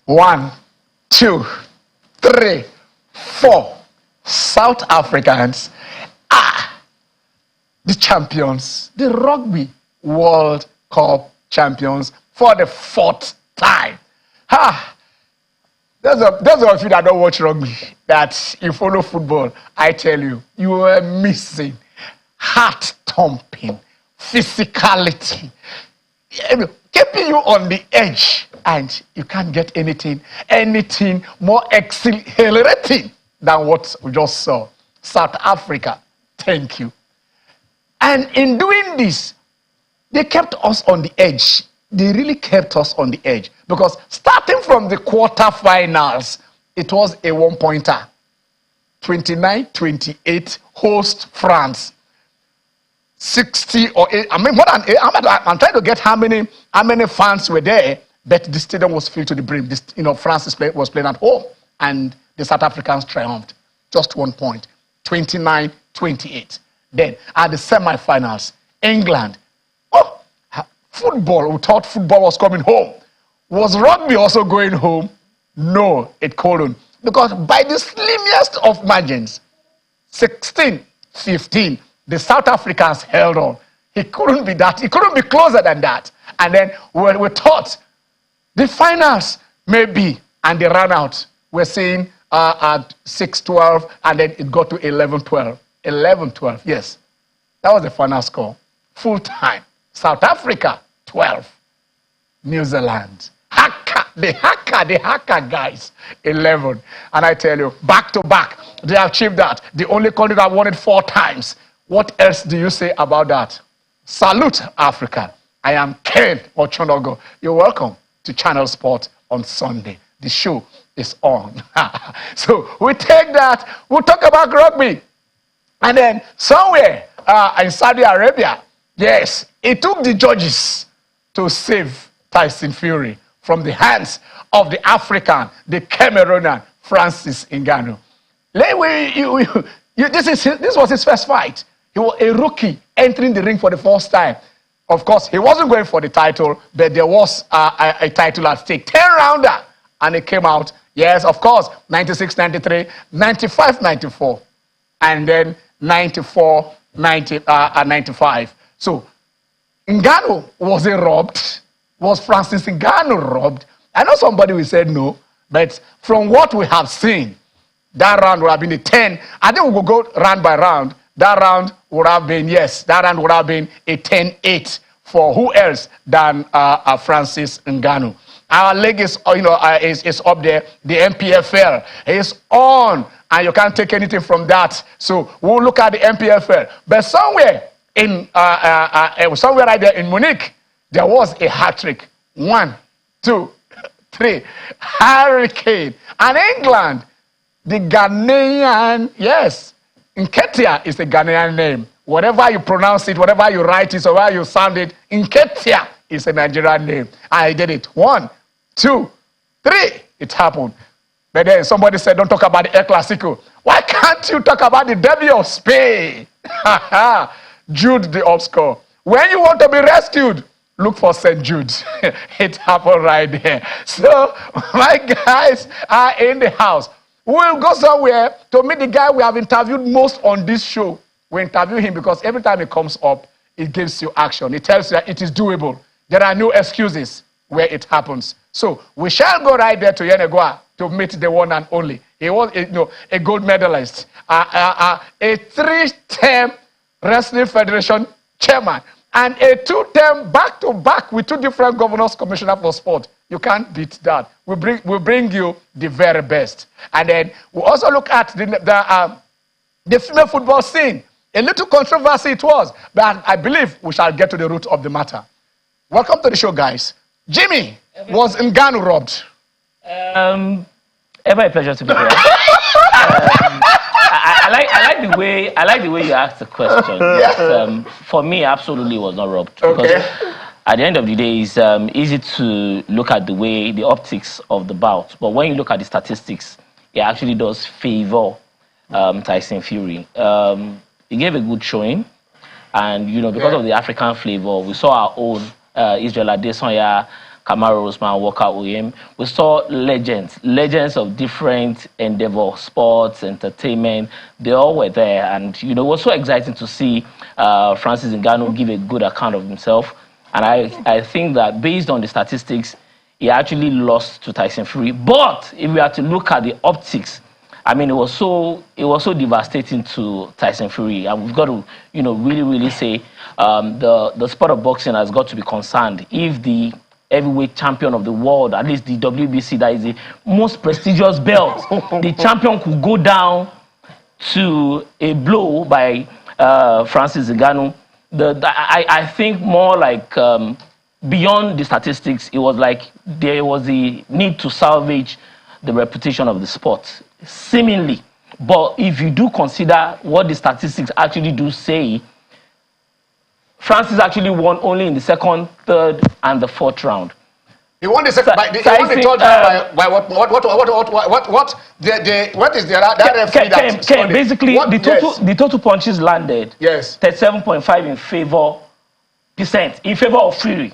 1, 2, 3, 4. South Africans are the champions, the Rugby World Cup champions for the 4th time. Those of you that don't watch rugby, that you follow football, I tell you, you are missing heart-thumping physicality, keeping you on the edge, and you can't get anything more exhilarating than what we just saw. South Africa, thank you. And in doing this, they kept us on the edge. They really kept us on the edge. Because starting from the quarterfinals, it was a one-pointer. 29-28, host France. 60 or 8, I mean more than 8. I'm trying to get how many fans were there, but the stadium was filled to the brim. France was playing at home, and the South Africans triumphed. Just 1 point. 29-28. Then, at the semi-finals, England. Football, we thought football was coming home. Was rugby also going home? No, it couldn't. Because by the slimmest of margins, 16-15, the South Africans held on. It couldn't be closer than that. And then we thought the finals maybe, and they ran out. We're seeing at 6-12, and then it got to 11-12. 11-12, yes. That was the final score. Full time. South Africa, 12. New Zealand. The hacker guys, 11. And I tell you, back to back, they achieved that. The only country that won it 4 times. What else do you say about that? Salute, Africa. I am Ken Ochonogo. You're welcome to Channel Sport on Sunday. The show is on. So we take that. We'll talk about rugby. And then somewhere in Saudi Arabia, yes, it took the judges to save Tyson Fury from the hands of the African, the Cameroonian, Francis Ngannou. This was his first fight. He was a rookie entering the ring for the first time. Of course, he wasn't going for the title, but there was a title at stake. 10-rounder. And it came out, yes, of course, 96-93, 95-94, and then 94-95. So, Ngannou, was he robbed? Was Francis Ngannou robbed? I know somebody will say no, but from what we have seen, that round would have been a 10. I think we will go round by round. That round would have been, yes, that round would have been a 10-8 for who else than Francis Ngannou. Our league is up there. The MPFL is on, and you can't take anything from that. So we'll look at the MPFL. But somewhere right there in Munich, there was a hat-trick. 1, 2, 3. Hurricane. And England, the Ghanaian, yes, Nketiah is the Ghanaian name. Whatever you pronounce it, whatever you write it, or whatever you sound it, Nketiah is a Nigerian name. I did it. 1, 2, 3. It happened. But then somebody said, don't talk about the El Clasico. Why can't you talk about the Derby of Spain? Jude the obscure. When you want to be rescued, look for St. Jude. It happened right there. So my guys are in the house. We'll go somewhere to meet the guy we have interviewed most on this show. We interview him because every time it comes up, it gives you action. It tells you that it is doable. There are no excuses where it happens. So we shall go right there to Yenagoa to meet the one and only. He was a gold medalist, a 3-term Wrestling Federation chairman, and a 2-term back-to-back with 2 different governors, commissioner for sport. You can't beat that. We bring you the very best. And then we also look at the female football scene. A little controversy it was, but I believe we shall get to the root of the matter. Welcome to the show, guys. Jimmy, was Ngannou robbed? Ever a pleasure to be here. I like the way you asked the question. Yeah. For me, absolutely was not robbed. Okay. Because at the end of the day, it's easy to look at the optics of the bout, but when you look at the statistics, it actually does favor Tyson Fury. He gave a good showing, and because of the African flavor, we saw our own Israel Adesanya Kamaru Usman, Walker Oyem. We saw legends of different endeavor, sports, entertainment. They all were there. And, you know, it was so exciting to see Francis Ngannou give a good account of himself. And I think that based on the statistics, he actually lost to Tyson Fury. But if we are to look at the optics, I mean, it was so devastating to Tyson Fury. And we've got to, you know, really say the sport of boxing has got to be concerned. If the heavyweight champion of the world, at least the WBC, that is the most prestigious belt, the champion could go down to a blow by Francis Ngannou. I think more like beyond the statistics, it was like there was a need to salvage the reputation of the sport, seemingly. But if you do consider what the statistics actually do say, Francis actually won only in the second, third, and the fourth round. He won the second. He won the third round by what? What is the referee that Ken, basically, the total punches landed. Yes. 37.5 in favor of Fury.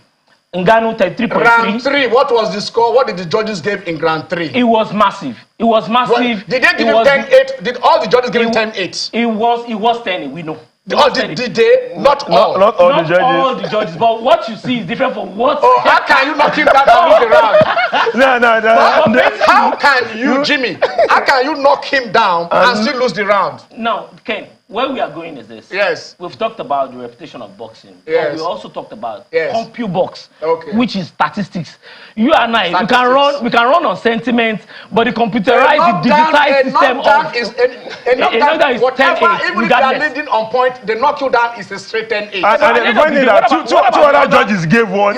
Ngannou 33.3. Round 3. What was the score? What did the judges give in round 3? It was massive. It was massive. Well, did they give him 10-8? Did all the judges give him 10-8? It was 10. We know. Did they? Not all. Not all the judges. But what you see is different from what. Oh, how can you knock him down and lose the round? No. How can you, Jimmy? How can you knock him down and still lose the round? Now, Ken, where we are going is this. Yes. We've talked about the reputation of boxing. Yes. But we also talked about CompuBox, which is statistics. You and I, we can run on sentiment, but the computerized, the digitized system of whatever, even if they are leading on point, they knock you down is a straight 10-8. And the funny that two other judges gave one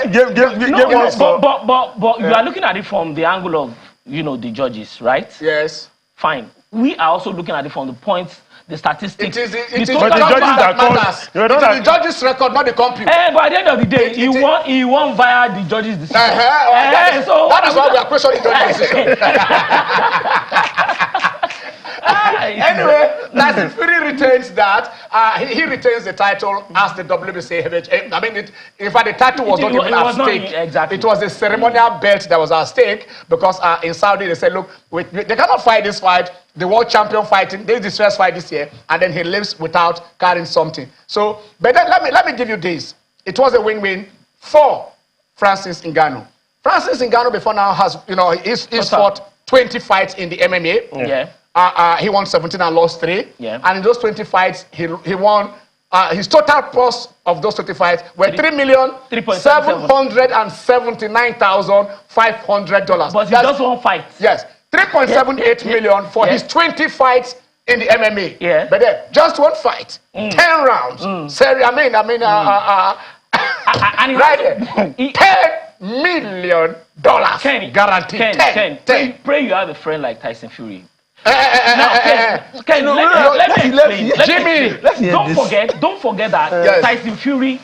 score. But you are looking at it from the angle of, you know, the judges, right? Yes. Fine. We are also looking at it from the point, the statistics. It is the judges that matters. It is the judges' record, not the compute. But at the end of the day, he won via the judges' decision. That is why we are questioning judges' decision. Anyway, Tyson Fury retains that. He retains the title as the WBC heavyweight. I mean, in fact, the title was not even at stake. Exactly. It was a ceremonial belt that was at stake because in Saudi they said, look, they cannot fight this fight. The world champion fighting, this is the first fight this year, and then he lives without carrying something. So, but then let me give you this. It was a win-win for Francis Ngannou. Francis Ngannou before now has, you know, he's fought 20 fights in the MMA. Yeah. He won 17 and lost 3. Yeah. And in those 20 fights, he won. His total cost of those 20 fights were $3,779,500. But he just won fight. Yes, 3.78 million for his 20 fights in the MMA. Yeah. But then just one fight, 10 rounds. Sorry, I mean, right there, $10 million guaranteed. Ken, pray you have a friend like Tyson Fury. Let me explain. Jimmy, don't forget that Tyson Fury,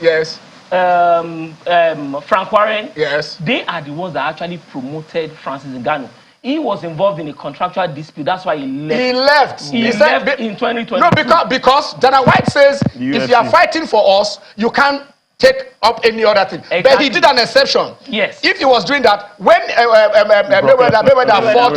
Frank Warren, they are the ones that actually promoted Francis Ngannou. He was involved in a contractual dispute. That's why he left. He left in 2020. No, because Dana White says if you are fighting for us, you can't take up any other thing. Exactly. But he did an exception. Yes. If he was doing that, when Mayweather fought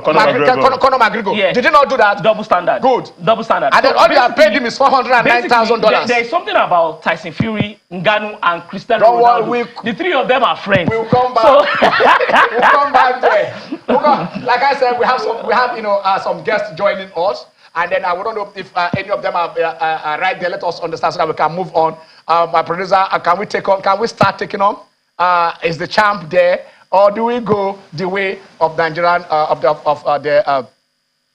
Conor McGregor, did he not do that? Double standard. Good. Double standard. And then all they have paid him is $409,000. There is something about Tyson Fury, Ngannou, and Cristiano Ronaldo. The three of them are friends. We'll come back. We'll come back there. Like I said, we have some guests joining us. And then I don't know if any of them are right there. Let us understand so that we can move on. My producer, can we start taking on? Is the champ there, or do we go the way of Nigerian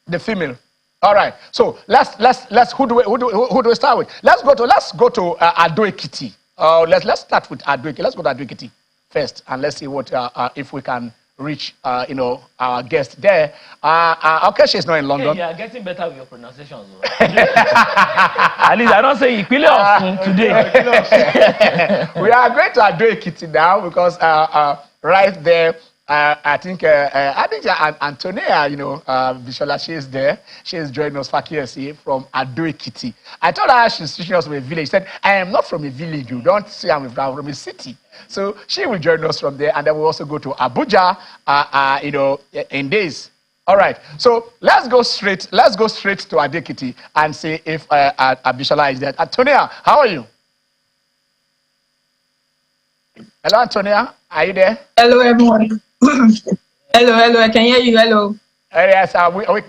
the female? All right. So let's who do we start with? Let's go to Edeh Ekiti. Let's start with Edeh Ekiti. Let's go to Edeh Ekiti first, and let's see what if we can reach, our guest there. Okay, she's not in London. Yeah, you are getting better with your pronunciations. At least I don't say Ikile today. We are going to Edeh Ekiti now because right there, I think Antonia, Bishola, she is there. She is joining us for KSC from Edeh Ekiti. I told her she's teaching us from a village. She said, I am not from a village. You don't say I'm from a city. So she will join us from there, and then we'll also go to Abuja, in days. All right. So let's go straight to Adekiti and see if Abishala is there. Antonia, how are you? Hello, Antonia. Are you there? Hello, everyone. Hello. I can hear you. Hello. Yes,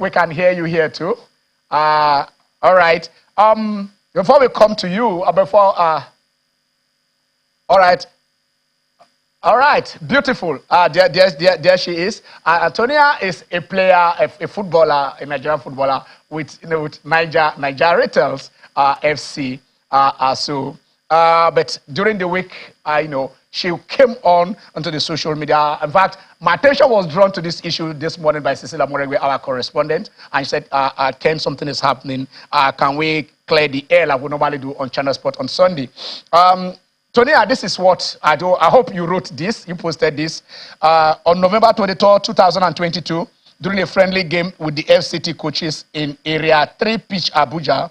we can hear you here too. All right. Before we come to you, all right, beautiful. There she is. Antonia is a player, a footballer, a Nigerian footballer with Niger Rattles FC. But during the week, she came onto the social media. In fact, my attention was drawn to this issue this morning by Cecilia Moregwe, our correspondent, and she said, Ken, something is happening. Can we clear the air like we normally do on Channel Sport on Sunday? Tonia, this is what I do. I hope you wrote this, you posted this. On November 23rd, 2022, during a friendly game with the FCT coaches in Area 3 Pitch, Abuja,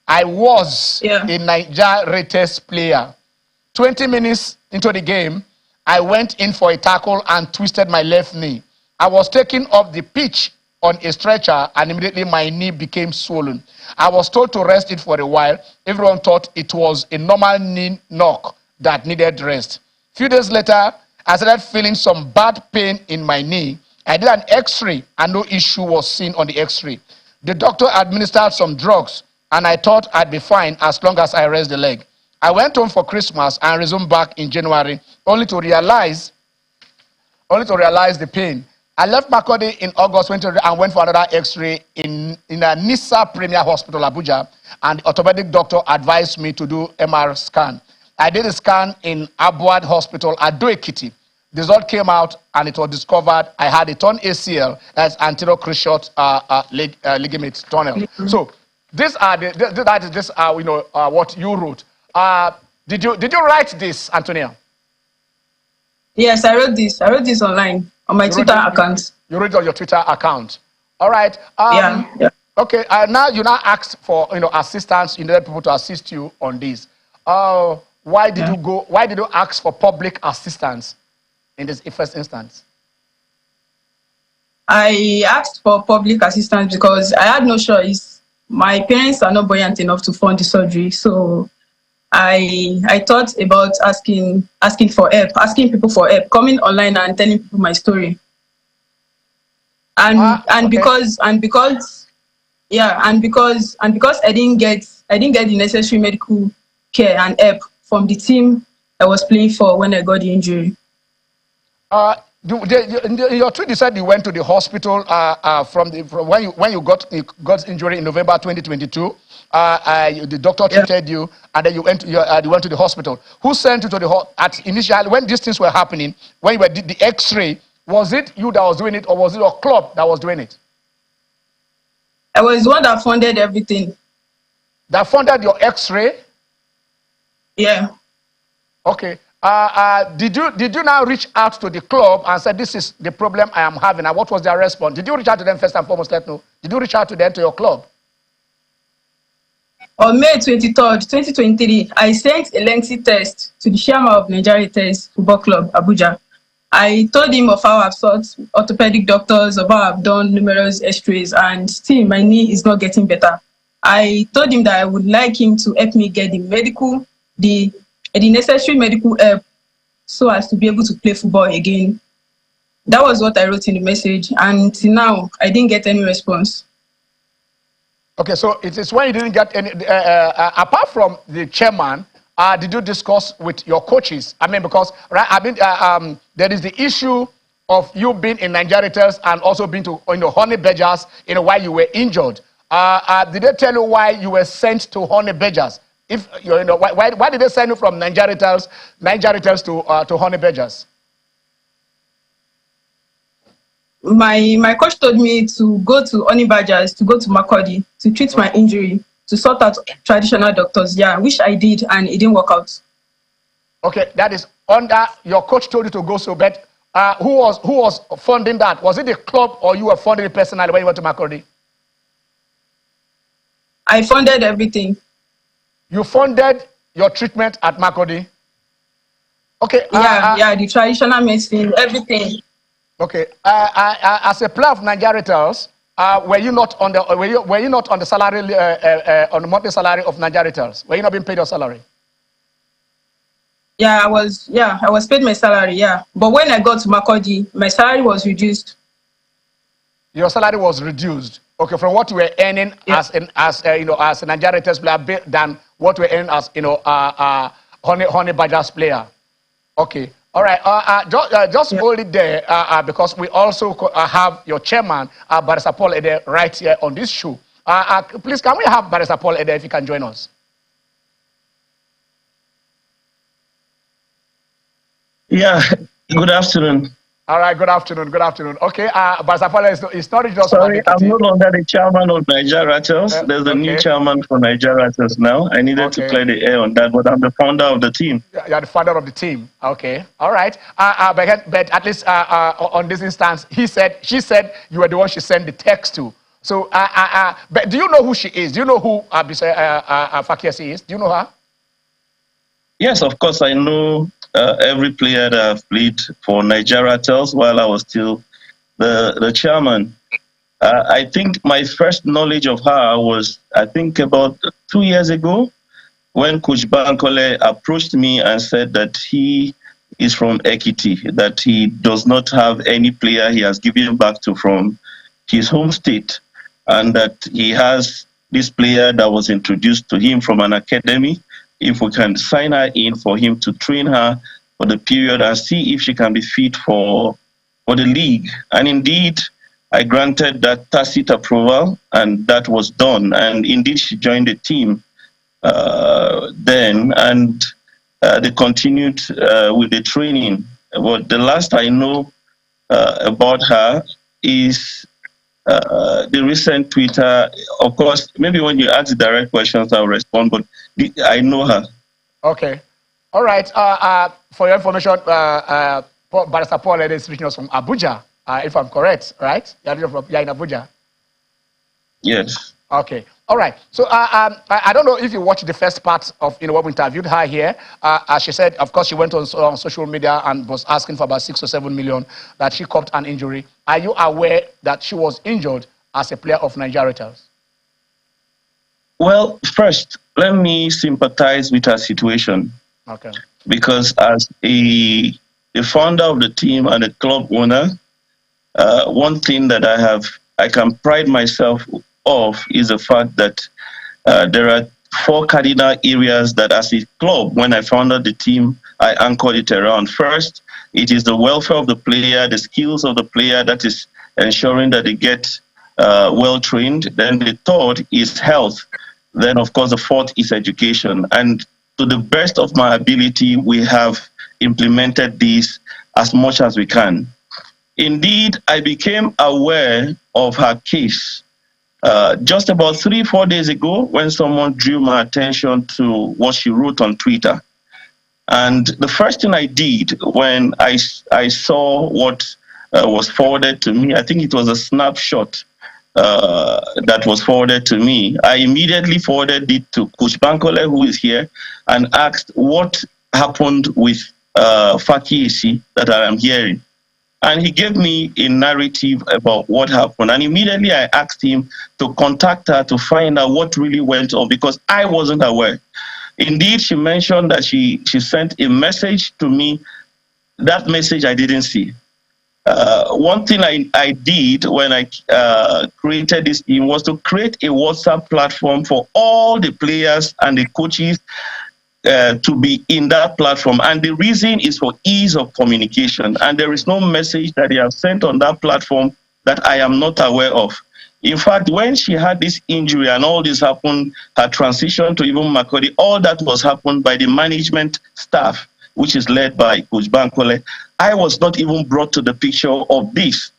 I was a Niger Rattles player. 20 minutes into the game, I went in for a tackle and twisted my left knee. I was taken off the pitch on a stretcher, and immediately my knee became swollen. I was told to rest it for a while. Everyone thought it was a normal knee knock that needed rest. A few days later, I started feeling some bad pain in my knee. I did an x-ray and no issue was seen on the x-ray. The doctor administered some drugs and I thought I'd be fine as long as I rest the leg. I went home for Christmas and resumed back in January only to realize the pain. I left Makurdi in August 2020 and went for another x-ray in a Nisa Premier Hospital, Abuja, and the orthopedic doctor advised me to do MR scan. I did a scan in Abuad Hospital at Doekiti. The result came out and it was discovered I had a torn ACL, that's anterior cruciate ligament tunnel. So these are what you wrote. Did you write this, Antonia? Yes, I wrote this. I wrote this online on my Twitter account. You wrote it on your Twitter account. All right. Yeah. Okay. Now you asked for assistance. You needed people to assist you on this. Why did you go? Why did you ask for public assistance in this first instance? I asked for public assistance because I had no choice. My parents are not buoyant enough to fund the surgery, so I thought about asking for help, asking people for help, coming online and telling people my story. And because I didn't get the necessary medical care and help from the team I was playing for when I got the injury. Your tweet, you said you went to the hospital from when you got injury in November 2022. The doctor treated you, and then you went to the hospital. Who sent you to the hospital? Initially, when these things were happening, when you did the X-ray, was it you that was doing it, or was it your club that was doing it? I was the one that funded everything. That funded your X-ray? Yeah. Okay. Did you now reach out to the club and say, this is the problem I am having, and what was their response? Did you reach out to them first and foremost? Let know. Did you reach out to them, to your club? On May 23rd, 2023, I sent a lengthy text to the chairman of Nigerianpolitics Football Club, Abuja. I told him of how I've sought orthopedic doctors, of how I've done numerous x-rays, and still my knee is not getting better. I told him that I would like him to help me get the necessary medical help so as to be able to play football again. That was what I wrote in the message, and till now, I didn't get any response. Okay, so it is when you didn't get any, apart from the chairman, did you discuss with your coaches? I mean, because there is the issue of you being in Nigerianpolitics and also being to Honey Badgers, while you were injured. Did they tell you why you were sent to Honey Badgers? If why did they send you from Nigerianpolitics to Honey Badgers? My coach told me to go to Honey Badgers, to go to Makurdi, to treat my injury, to sort out traditional doctors. Yeah, which I did, and it didn't work out. Okay, that is under your coach told you to go. So, but who was funding that? Was it the club or you were funding it personally when you went to Makurdi? I funded everything. You funded your treatment at Makurdi? Okay. Yeah, the traditional medicine, everything. Okay. As a player of Nigeria Tales, were you not on the were you not on the salary on the monthly salary of Nigeria Tales? Were you not being paid your salary? Yeah, I was paid my salary, yeah. But when I got to Makodi, my salary was reduced. Your salary was reduced. Okay, from what you were earning Yeah. as as a Nigeria Tales player than what you were earning as Honey Badgers player. Okay. All right. Just Yeah. hold it there because we also have your chairman, Barrister Paul Edeh, right here on this show. Please, can we have Barrister Paul Edeh if you can join us? Yeah, good afternoon. All right. Good afternoon. Good afternoon. Okay. Barrister Paul is not just an Sorry, I'm advocate. no longer the chairman of Nigeria Tales. There's a new Okay. chairman for Nigeria Tales now. I needed to clear the air on that, but I'm the founder of the team. You're the founder of the team. Okay. All right. But at least on this instance, she said you were the one she sent the text to. So, but do you know who she is? Do you know who Fakiasi is? Do you know her? Yes, of course, I know every player that I've played for Nigeria Tales while I was still the chairman. I think my first knowledge of her was, I think, about 2 years ago when Coach Bankole approached me and said that he is from Ekiti, that he does not have any player he has given back to from his home state, and that he has this player that was introduced to him from an academy. If we can sign her in for him to train her for the period and see if she can be fit for the league. And indeed, I granted that tacit approval, and that was done. And indeed, she joined the team then, and they continued with the training. But the last I know about her is the recent Twitter. Of course, maybe when you ask the direct questions, I'll respond, but I know her. Okay. All right. For your information, Barrister Paul is reaching us from Abuja, if I'm correct, right? You're in Abuja. Yes. Okay. All right. So I don't know if you watched the first part of when we interviewed her here. As she said, of course, she went on social media and was asking for about 6 or 7 million that she copped an injury. Are you aware that she was injured as a player of Nigeria Tales? Well, first, let me sympathize with her situation. Okay. Because as a founder of the team and a club owner, one thing that I can pride myself of is the fact that there are 4 cardinal areas that as a club, when I founded the team, I anchored it around. First, it is the welfare of the player, the skills of the player, that is ensuring that they get well trained. Then the third is health. Then, of course, the fourth is education. And to the best of my ability, we have implemented these as much as we can. Indeed, I became aware of her case just about 3-4 days ago when someone drew my attention to what she wrote on Twitter. And the first thing I did when I saw what was forwarded to me, I think it was a snapshot that was forwarded to me, I immediately forwarded it to Coach Bankole, who is here, and asked what happened with Fakiesi that I am hearing. And he gave me a narrative about what happened. And immediately I asked him to contact her to find out what really went on, because I wasn't aware. Indeed, she mentioned that she sent a message to me. That message I didn't see. One thing I did when I created this team was to create a WhatsApp platform for all the players and the coaches to be in that platform. And the reason is for ease of communication. And there is no message that they have sent on that platform that I am not aware of. In fact, when she had this injury and all this happened, her transition to even Makodi, all that was happened by the management staff, which is led by Coach Bankole. I was not even brought to the picture of this.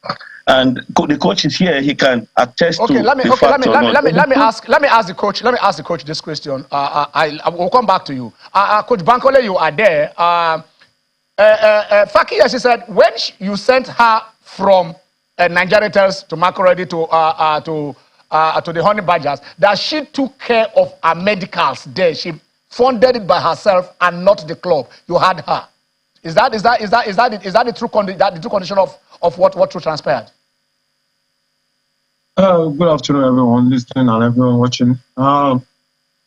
And the coach is here; he can attest to let me ask the coach. Let me ask the coach this question. I will come back to you. Coach Bankole, you are there. Faki, as she said, when you sent her from Nigeria Tales to Makuredi to the Honey Badgers, that she took care of her medicals there. She funded it by herself and not the club. You had her. Is that the true condition of what transpired? Good afternoon, everyone listening and everyone watching. Well,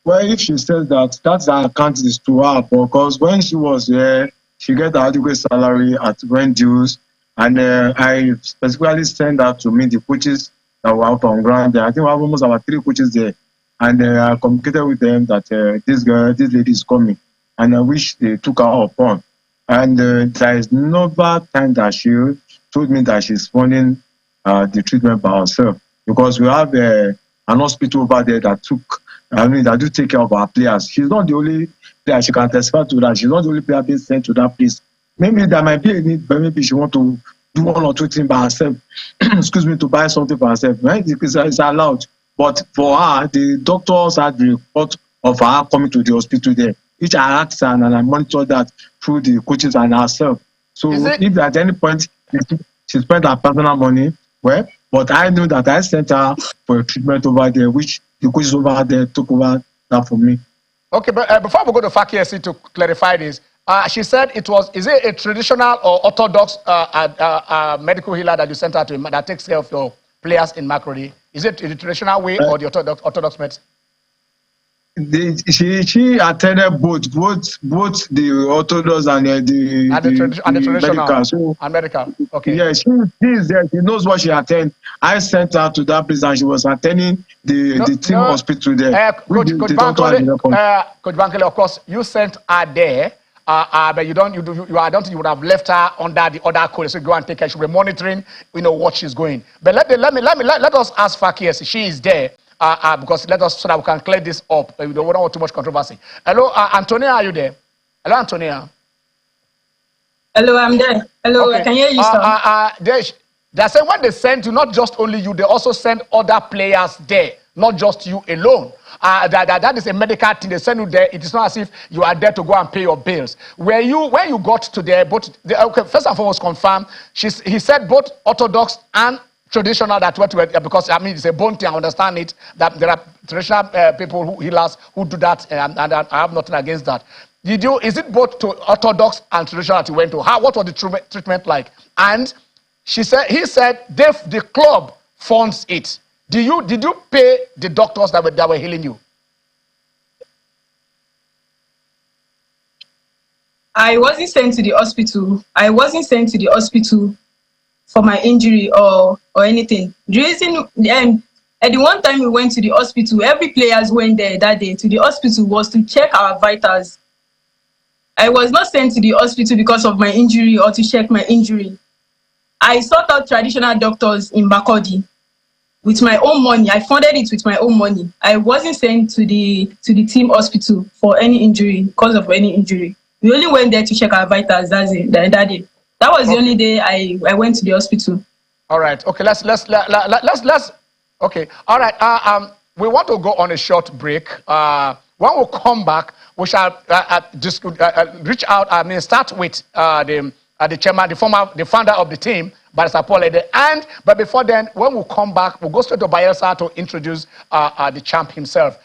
if she says that her account is to her, because when she was here, she get the adequate salary at rent dues, and I specifically sent that to me the coaches that were out on ground there. I think we have almost about 3 coaches there, and I communicated with them that this lady is coming, and I wish they took her upon. And there is never time that she told me that she's funding the treatment by herself, because we have an hospital over there that do take care of our players. She's not the only player. She can testify to that. She's not the only player being sent to that place. Maybe there might be a need, but maybe she want to do 1 or 2 things by herself. Excuse me, to buy something for herself. Right? It's allowed. But for her, the doctors had the report of her coming to the hospital there, which I asked her, and I monitor that through the coaches and herself. So if at any point she spent her personal money, well, but I knew that I sent her for a treatment over there, which the coaches over there took over that for me. Okay, but before we go to Fakiesi to clarify this, she said is it a traditional or orthodox medical healer that you sent her to that takes care of your players in Makurdi? Is it the traditional way or the orthodox medicine? She attended both the orthodox and the traditional medical. And medical. Okay. Yeah, she is there. She knows what she attend. I sent her to that place and she was attending the team hospital there. Coach Bankole, of course, you sent her there. But I don't think you would have left her under the other code. So go and take her. She'll be monitoring, what she's going. But let us ask Fakiesi. She is there. Because so that we can clear this up. We don't want too much controversy. Hello, Antonia, are you there? Hello, Antonia. Hello, I'm there. Hello, okay. I can hear you, sir. They're saying when they send you, not just only you, they also send other players there, not just you alone. That is a medical thing. They send you there. It is not as if you are there to go and pay your bills. When you got to there, first and foremost, confirm. He said both orthodox and traditional because it's a bone thing. I understand it that there are traditional people healers who do that, and I have nothing against that. Is it both to orthodox and traditional that you went to? What was the treatment like? And he said the club funds it. Did you pay the doctors that were healing you? I wasn't sent to the hospital. For my injury or anything. The reason, at the one time we went to the hospital, every players went there that day to the hospital was to check our vitals. I was not sent to the hospital because of my injury or to check my injury. I sought out traditional doctors in Makurdi with my own money. I funded it with my own money. I wasn't sent to the team hospital for any injury, because of any injury. We only went there to check our vitals that day. That was the only day I went to the hospital. All right. Okay. Let's. Okay. All right. We want to go on a short break. When we come back, we shall reach out. Start with the chairman, the founder of the team, Barrister Paul Edeh. But before then, when we come back, we'll go straight to Bayelsa to introduce the champ himself,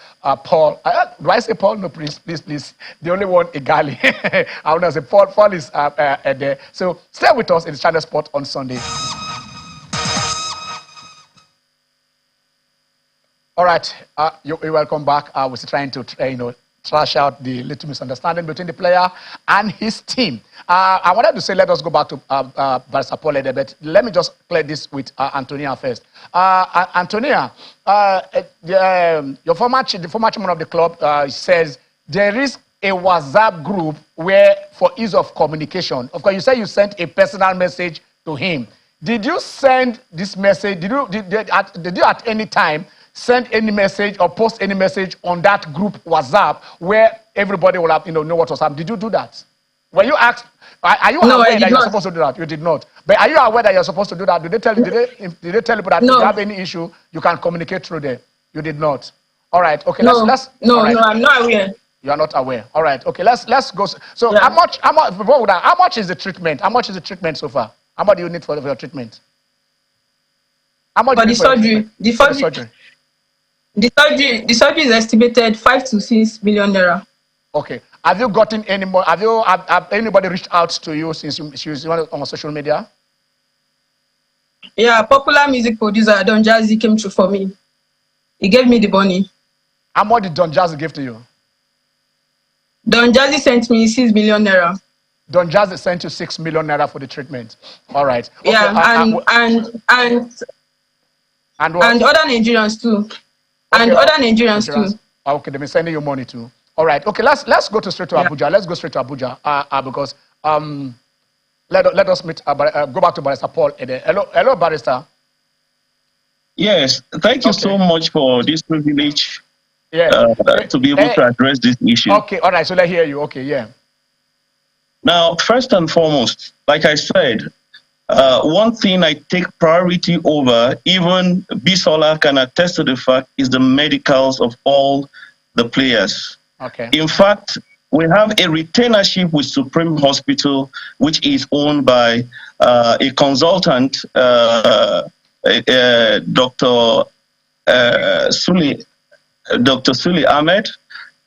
Paul. Do I say Paul? No, please. The only one, Igali. I want to say Paul. Paul is there. So stay with us in the Channel Sport on Sunday. All right. You're welcome back. I was trying to trash out the little misunderstanding between the player and his team. I wanted to say, let us go back to Barrister Paul Edeh, but let me just clear this with Antonia first. Antonia, the former chairman of the club says there is a WhatsApp group where, for ease of communication, of course, you said you sent a personal message to him. Did you send this message? Did you at any time send any message or post any message on that group WhatsApp where everybody will have know what was happening? Did you do that? Were you asked? Are you aware that you're supposed to do that? You did not. But are you aware that you're supposed to do that? Did they tell you? Did they tell you that if you have any issue, you can communicate through there? You did not. All right. Okay. No, I'm not aware. You are not aware. All right. Okay. Let's go. So yeah. How much is the treatment? How much is the treatment so far? How much do you need for your treatment? How much? For the surgery. The surgery is estimated 5 to 6 million naira. Okay. Have you gotten any more? Have anybody reached out to you since she was on social media? Yeah, popular music producer Don Jazzy came through for me. He gave me the money. How much did Don Jazzy give to you? Don Jazzy sent me 6 million naira. Don Jazzy sent you 6 million naira for the treatment. All right. Okay, Yeah, and other Nigerians too. Okay, and other Nigerians too. Okay, they've been sending you money too. All right. Okay, let's go straight to Abuja. Let's go straight to Abuja because let us meet. Go back to Barrister Paul Edeh. Hello, Barrister. Yes, thank you so much for this privilege. To be able to address this issue. Okay, all right. So let's hear you. Okay, yeah. Now, first and foremost, like I said, one thing I take priority over, even Bisola can attest to the fact, is the medicals of all the players. Okay. In fact, we have a retainership with Supreme Hospital, which is owned by a consultant, Dr. Suli Ahmed,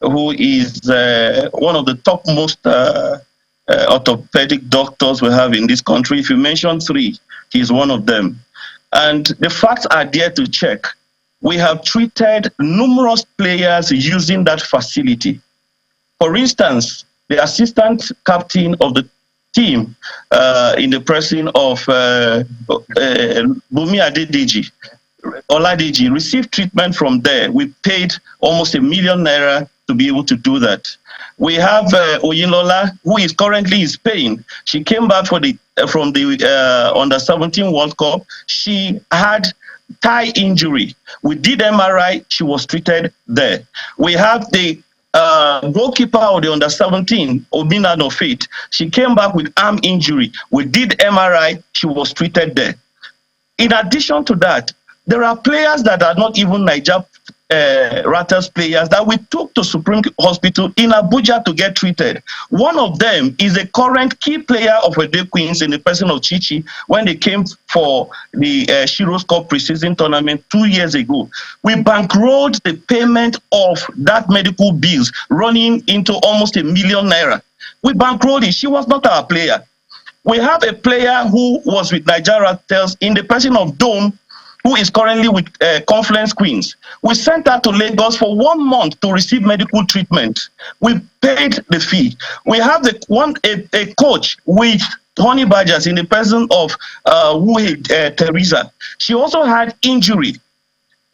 who is one of the topmost orthopedic doctors we have in this country. If you mention 3, he's one of them. And the facts are there to check. We have treated numerous players using that facility. For instance, the assistant captain of the team in the person of Bumi Adedeji, Oladeji, received treatment from there. We paid almost $1 million naira to be able to do that. We have Oyinlola, who is currently in Spain. She came back from the Under-17 World Cup. She had thigh injury. We did MRI. She was treated there. We have the goalkeeper of the Under-17, Obina Nofit. She came back with arm injury. We did MRI. She was treated there. In addition to that, there are players that are not even Niger Ratters players that we took to Supreme Hospital in Abuja to get treated. One of them is a current key player of Edeh Queens in the person of Chichi when they came for the Shiro's Cup preseason tournament 2 years ago. We bankrolled the payment of that medical bills running into almost $1 million naira. We bankrolled it. She was not our player. We have a player who was with Niger Ratters in the person of Dome, who is currently with Confluence Queens. We sent her to Lagos for 1 month to receive medical treatment. We paid the fee. We have a coach with Honey Badgers in the person of Teresa. She also had injury.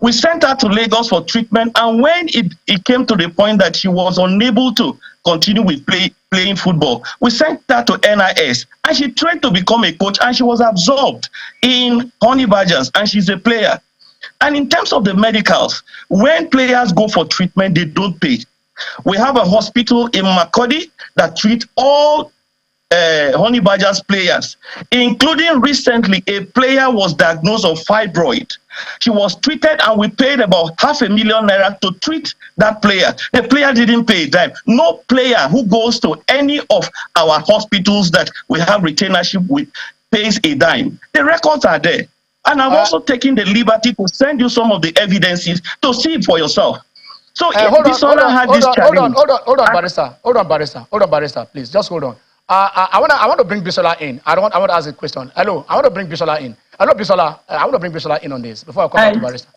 We sent her to Lagos for treatment, and when it came to the point that she was unable to continue with playing football, we sent her to NIS, and she tried to become a coach, and she was absorbed in Honey Badgers, and she's a player. And in terms of the medicals, when players go for treatment, they don't pay. We have a hospital in Makurdi that treats all Honey Badgers players, including recently a player was diagnosed of fibroid. She was treated, and we paid about $500,000 naira to treat that player. The player didn't pay a dime. No player who goes to any of our hospitals that we have retainership with pays a dime. The records are there. And I'm also taking the liberty to send you some of the evidences to see it for yourself. So hold on, Barrister, please, just hold on. I want to bring Bisola in. I want to ask a question. Hello, I want to bring Bisola in. Hello, Bisola. I want to bring Bisola in on this before I come back to Barrister.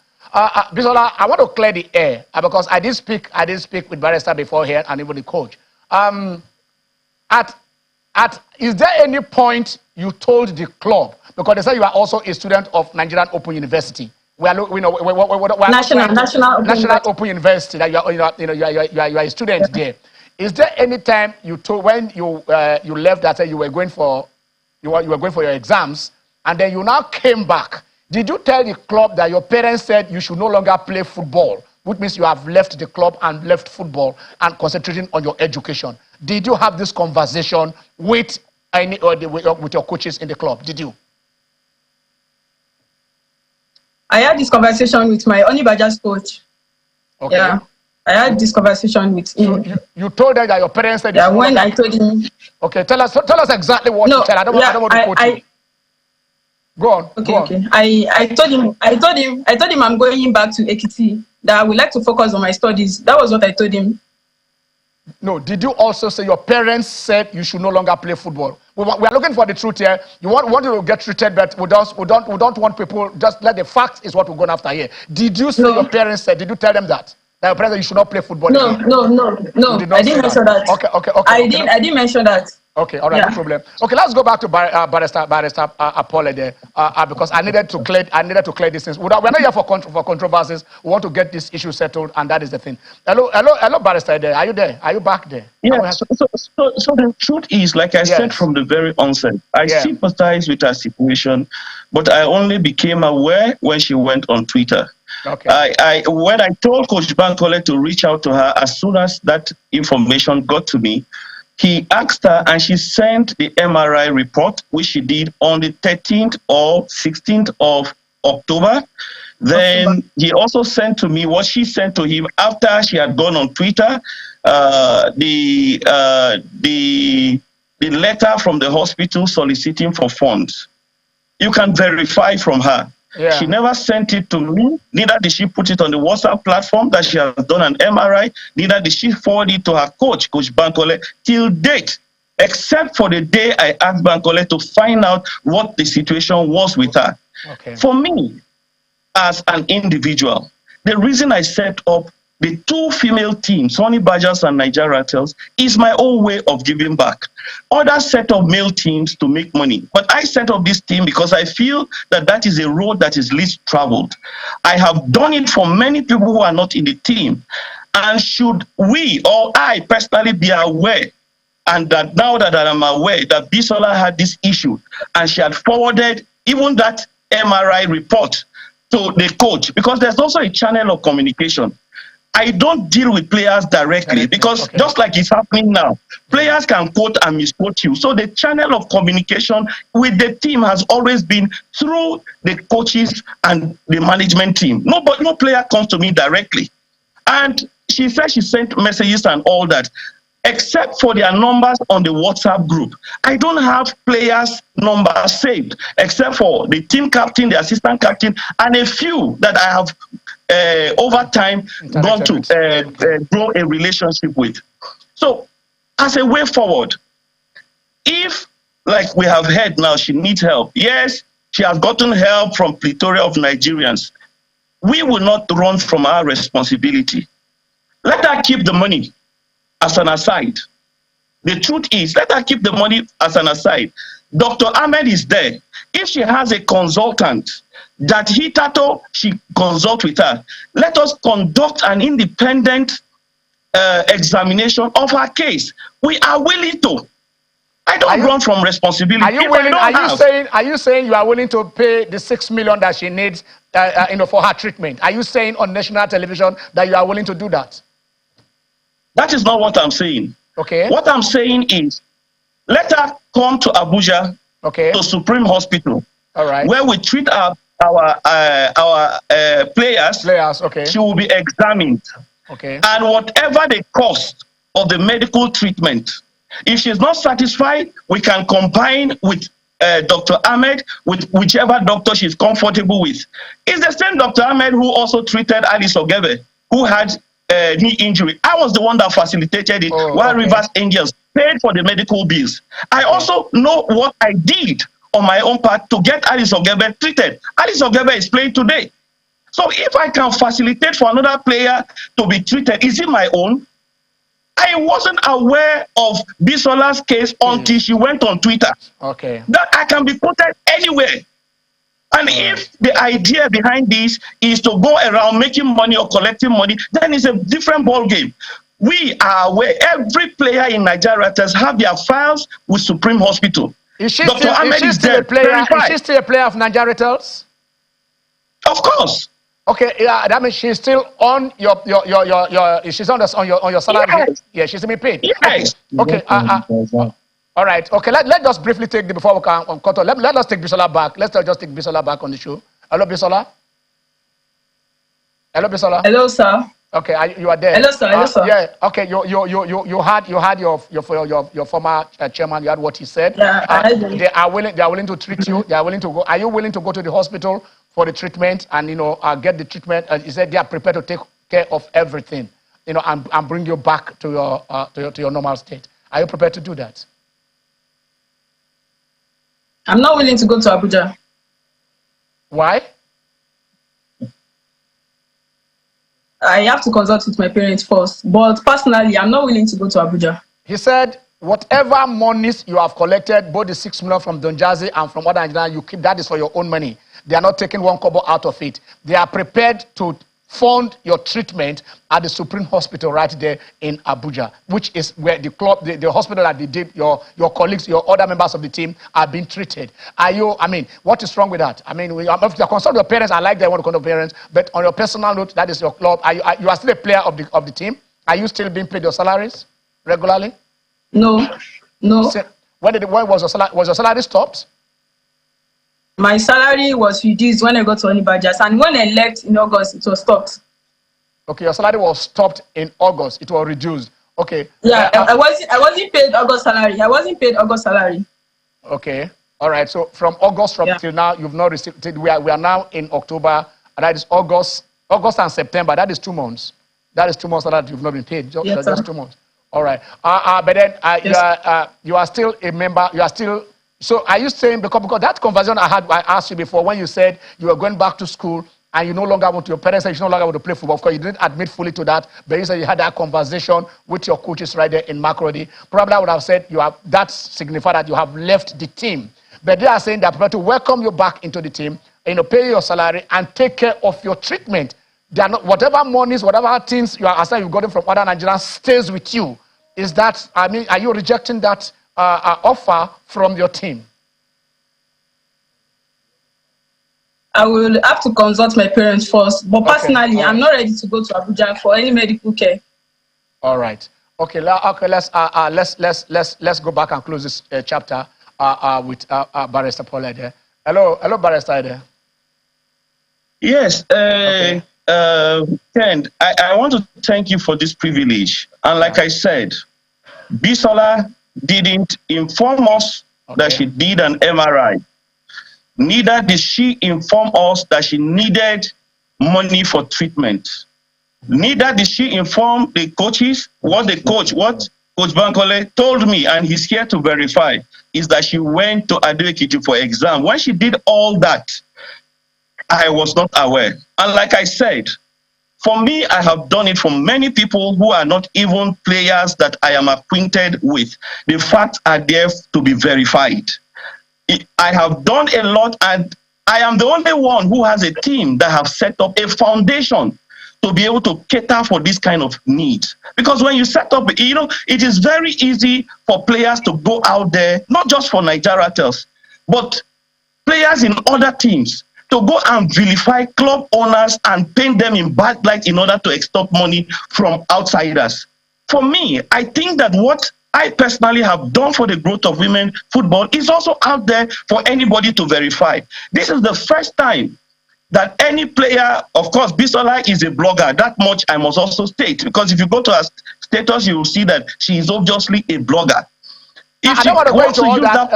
Bisola, I want to clear the air because I did speak with Barrister before here and even the coach. Is there any point you told the club, because they say you are also a student of Nigerian Open University? National Open University. That you are a student there. Is there any time you told when you left that you were going for your exams and then you now came back? Did you tell the club that your parents said you should no longer play football, which means you have left the club and left football and concentrating on your education? Did you have this conversation with with your coaches in the club? Did you? I had this conversation with my Honey Badgers coach. Okay. Yeah. I had this conversation with him. So you told them that your parents said. Yeah, when I told him. Okay, tell us exactly what you said. I don't want to quote you. Go on. Okay, go on. okay. I told him I'm going back to Ekiti, that I would like to focus on my studies. That was what I told him. No, did you also say your parents said you should no longer play football? We are looking for the truth here. You want to get treated, but we don't want people, just let the facts is what we're going after here. Did you say No. your parents said, did you tell them that? That your parents said you should not play football No, again? no. Did I not didn't say mention that. Okay. I didn't mention that. Okay, all right, no problem. Okay, let's go back to Barrister Edeh, because I needed to clear these things. We're not here for controversies. We want to get this issue settled, and that is the thing. Hello, Barrister Edeh. Are you there? Are you back there? Yeah. So the truth is, like I said from the very onset, I sympathize with her situation, but I only became aware when she went on Twitter. Okay. When I told Coach Bankole to reach out to her, as soon as that information got to me, he asked her and she sent the MRI report, which she did on the 13th or 16th of October. Then he also sent to me what she sent to him after she had gone on Twitter, the letter from the hospital soliciting for funds. You can verify from her. Yeah. She never sent it to me, neither did she put it on the WhatsApp platform that she has done an MRI, neither did she forward it to her coach, Coach Bankole, till date, except for the day I asked Bankole to find out what the situation was with her. Okay. For me, as an individual, the reason I set up the two female teams, Honey Badgers and Nigerianpolitics, is my own way of giving back. Others set up male teams to make money, but I set up this team because I feel that that is a road that is least traveled. I have done it for many people who are not in the team. And should we, or I personally, be aware, and that now that I'm aware that Bisola had this issue, and she had forwarded even that MRI report to the coach, because there's also a channel of communication. I don't deal with players directly because just like it's happening now, players can quote and misquote you. So the channel of communication with the team has always been through the coaches and the management team. No player comes to me directly. And she said she sent messages and all that, except for their numbers on the WhatsApp group. I don't have players' numbers saved, except for the team captain, the assistant captain, and a few that I have over time gone to grow a relationship with. So as a way forward, if, like we have heard now, she needs help, yes, she has gotten help from plethora of Nigerians, we will not run from our responsibility. Let her keep the money as an aside. The truth is, let her keep the money as an aside. Dr. Ahmed is there. If she has a consultant that she consult with her, let us conduct an independent examination of her case. We are willing to. I don't run from responsibility. Are you saying you are willing to pay the 6 million that she needs for her treatment? Are you saying on national television that you are willing to do that? That is not what I'm saying. Okay. What I'm saying is, let her come to Abuja, to Supreme Hospital, where we treat our players. She will be examined. And whatever the cost of the medical treatment, if she's not satisfied, we can combine with Dr. Ahmed, with whichever doctor she's comfortable with. It's the same Dr. Ahmed who also treated Alice Ogebe, who had knee injury. I was the one that facilitated it, while Rivers Angels paid for the medical bills. I also know what I did on my own part to get Alice Ogebe treated. Alice Ogebe is playing today. So if I can facilitate for another player to be treated, is it my own? I wasn't aware of Bisola's case until she went on Twitter. That I can be quoted anywhere. And if the idea behind this is to go around making money or collecting money, then it's a different ball game. We are aware every player in Nigeria have their files with Supreme Hospital. Is she still a player? Is she still a player of Nigerianpolitics? Of course. Okay, yeah, that means she's still on your she's on your salary. Yes. Yeah, she's being paid. Yes. Okay. All right. Okay. Let us briefly take before we can cut off. Let us take Bisola back. Let's just take Bisola back on the show. Hello, Bisola. Hello, Bisola. Hello, sir. Okay, you are there. Hello, sir. Hello, sir. Yeah. Okay. You had your former chairman. You had what he said. Yeah. They are willing to treat you. They are willing to go. Are you willing to go to the hospital for the treatment and get the treatment? He said they are prepared to take care of everything. and bring you back to your normal state? Are you prepared to do that? I'm not willing to go to Abuja. Why? I have to consult with my parents first. But personally, I'm not willing to go to Abuja. He said, whatever monies you have collected, both the 6 million from Don Jazzy and from other Nigerians, you keep that is for your own money. They are not taking one kobo out of it. They are prepared to fund your treatment at the Supreme Hospital right there in Abuja, which is where the hospital that they did, your colleagues, your other members of the team are being treated. What is wrong with that? If you're concerned with your parents, I like that one to your parents, but on your personal note, that is your club. You are still a player of the team? Are you still being paid your salaries regularly? No. So, when was your salary stopped? My salary was reduced when I got to Onibajas, and when I left in August, it was stopped. Okay, your salary was stopped in August. It was reduced. Okay. Yeah, I wasn't paid August salary. Okay. All right. So from August till now, you've not received. We are now in October, and that is August and September. That is 2 months. That is 2 months that you've not been paid. Just 2 months. All right. But then you are still a member. You are still. So are you saying because that conversation I asked you before when you said you were going back to school and you no longer want to, your parents said you no longer want to play football. Of course, you didn't admit fully to that, but you said you had that conversation with your coaches right there in Makurdi. Probably I would have said that signified that you have left the team. But they are saying they're prepared to welcome you back into the team, pay your salary and take care of your treatment. They are not, whatever monies, whatever things you've gotten from other Nigerians stays with you. Is that, are you rejecting that offer from your team? I will have to consult my parents first, but personally, I'm not ready to go to Abuja for any medical care. All right. Okay. Let's go back and close this chapter with Barrister Paul Edeh. Hello, Barrister Edeh. Yes. Ken, I want to thank you for this privilege. And like I said, Bisola didn't inform us that she did an MRI. Neither did she inform us that she needed money for treatment. Neither did she inform the coaches. What Coach Bankole told me, and he's here to verify, is that she went to advocacy for exam. When she did all that, I was not aware. And like I said, for me, I have done it for many people who are not even players that I am acquainted with. The facts are there to be verified. I have done a lot, and I am the only one who has a team that have set up a foundation to be able to cater for this kind of needs. Because when you set up, it is very easy for players to go out there, not just for Nigeria Tels, but players in other teams, to go and vilify club owners and paint them in bad light in order to extort money from outsiders. For me, I think that what I personally have done for the growth of women football is also out there for anybody to verify. This is the first time that any player, of course, Bisola is a blogger. That much I must also state, because if you go to her status, you will see that she is obviously a blogger. I don't want to go into all that.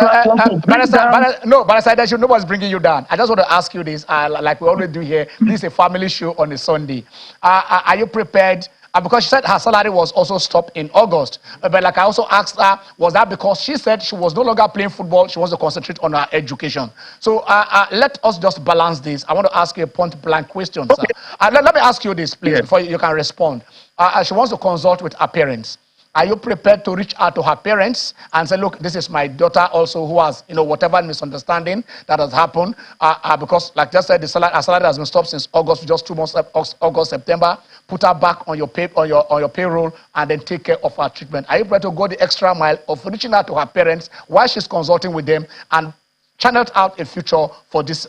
Barrister, nobody's bringing you down. I just want to ask you this, like we always do here. This is a family show on a Sunday. Are you prepared? Because she said her salary was also stopped in August. But like I also asked her, was that because she said she was no longer playing football, she wants to concentrate on her education. So let us just balance this. I want to ask you a point-blank question, sir. Let me ask you this, please, before you can respond. She wants to consult with her parents. Are you prepared to reach out to her parents and say, look, this is my daughter also who has, whatever misunderstanding that has happened? Because, like just said, her salary has been stopped since August, just 2 months, August, September. Put her back on your payroll and then take care of her treatment. Are you prepared to go the extra mile of reaching out to her parents while she's consulting with them and channel out a future for this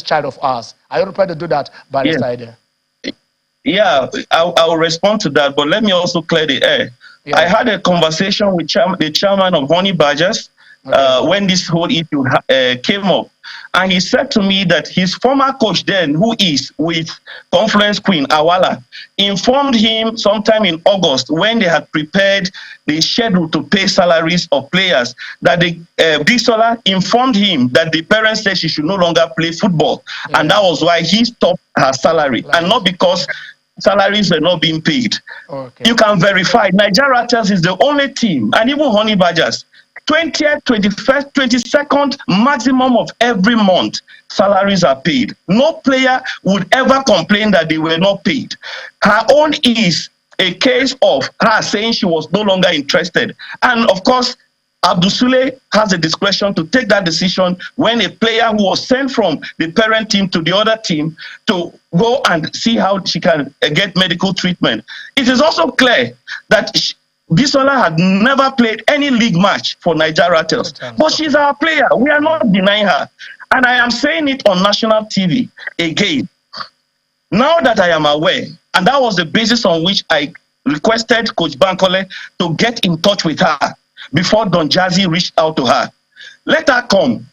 child of ours? Are you prepared to do that, Barrister Edeh? Yeah, I'll respond to that, but let me also clear the air. Yeah. I had a conversation with the chairman of Honey Badgers when this whole issue came up. And he said to me that his former coach then, who is with Conference Queen, Awala, informed him sometime in August when they had prepared the schedule to pay salaries of players, that the Bisola informed him that the parents said she should no longer play football. Yeah. And that was why he stopped her salary. And not because salaries were not being paid. Okay. You can verify. Nigerianpolitics is the only team, and even Honey Badgers, 20th, 21st, 22nd maximum of every month, salaries are paid. No player would ever complain that they were not paid. Her own is a case of her saying she was no longer interested. And of course, Abdul Sule has the discretion to take that decision when a player who was sent from the parent team to the other team to go and see how she can get medical treatment. It is also clear that Bisola had never played any league match for Nigerianpolitics, but she's our player. We are not denying her. And I am saying it on national TV again. Now that I am aware, and that was the basis on which I requested Coach Bankole to get in touch with her before Don Jazzy reached out to her. Let her come.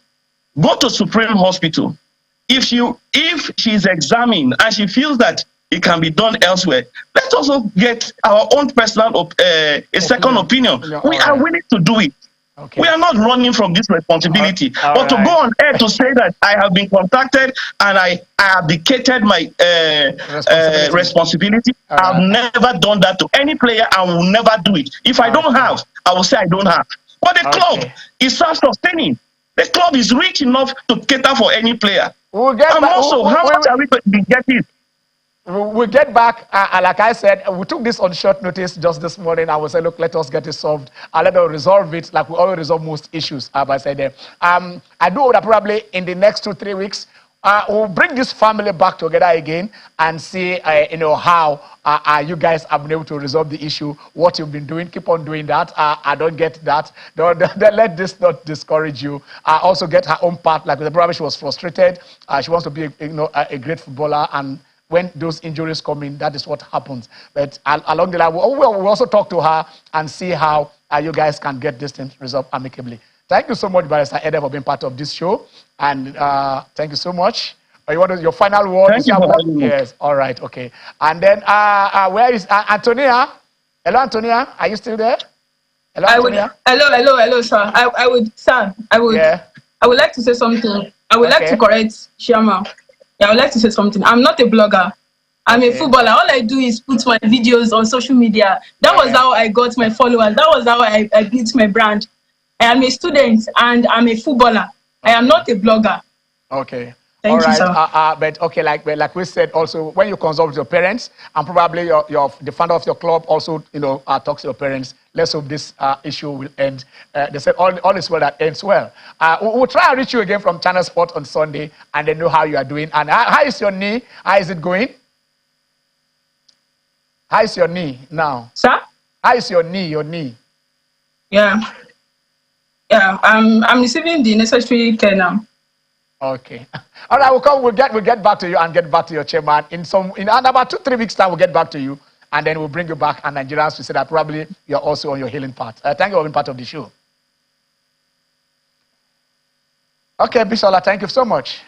Go to Supreme Hospital. If she is examined and she feels that it can be done elsewhere, let's also get our own personal a second opinion. We are willing to do it. Okay. We are not running from this responsibility. But to go on air to say that I have been contacted and I abdicated my responsibility, I've never done that to any player and will never do it. If I don't have, I will say I don't have. But the club is self-sustaining. The club is rich enough to cater for any player. We'll get and back, also, how much are we going to be getting? We'll get back, like I said, we took this on short notice just this morning. I will say, look, let us get it solved. Let us resolve it like we always resolve most issues, I said. I do hope that probably in the next 2-3 weeks, we'll bring this family back together again and see, how you guys have been able to resolve the issue, what you've been doing. Keep on doing that. I don't get that. Don't let this not discourage you. Also get her own part. Like probably she was frustrated. She wants to be, a great footballer, and when those injuries come in, that is what happens. But along the line, we'll also talk to her and see how you guys can get this thing resolved amicably. Thank you so much, Barrister Edeh, for being part of this show. And thank you so much. You want your final word? Thank you for having me. Yes, all right, okay. And then, where is Antonia? Hello, Antonia. Are you still there? Hello, Antonia. Hello, sir. I would like to say something. I would like to correct Shama. Yeah, I would like to say something. I'm not a blogger. I'm a footballer. All I do is put my videos on social media. That was how I got my followers. That was how I built my brand. I am a student and I'm a footballer. I am not a blogger. Okay. Thank you, sir. But okay, like we said, also when you consult with your parents, and probably the founder of your club also, talks to your parents. Let's hope this issue will end. They said all is well that ends well. We'll try and reach you again from Channel Sport on Sunday, and then know how you are doing. And how is your knee? How is it going? How is your knee now? Sir? How is your knee? Your knee? Yeah. I'm receiving the necessary care now. Okay. All right, we'll get back to you and get back to your chairman. In about 2-3 weeks' time, we'll get back to you, and then we'll bring you back, and Nigerians will say that probably you're also on your healing path. Thank you for being part of the show. Okay, Bisola, thank you so much.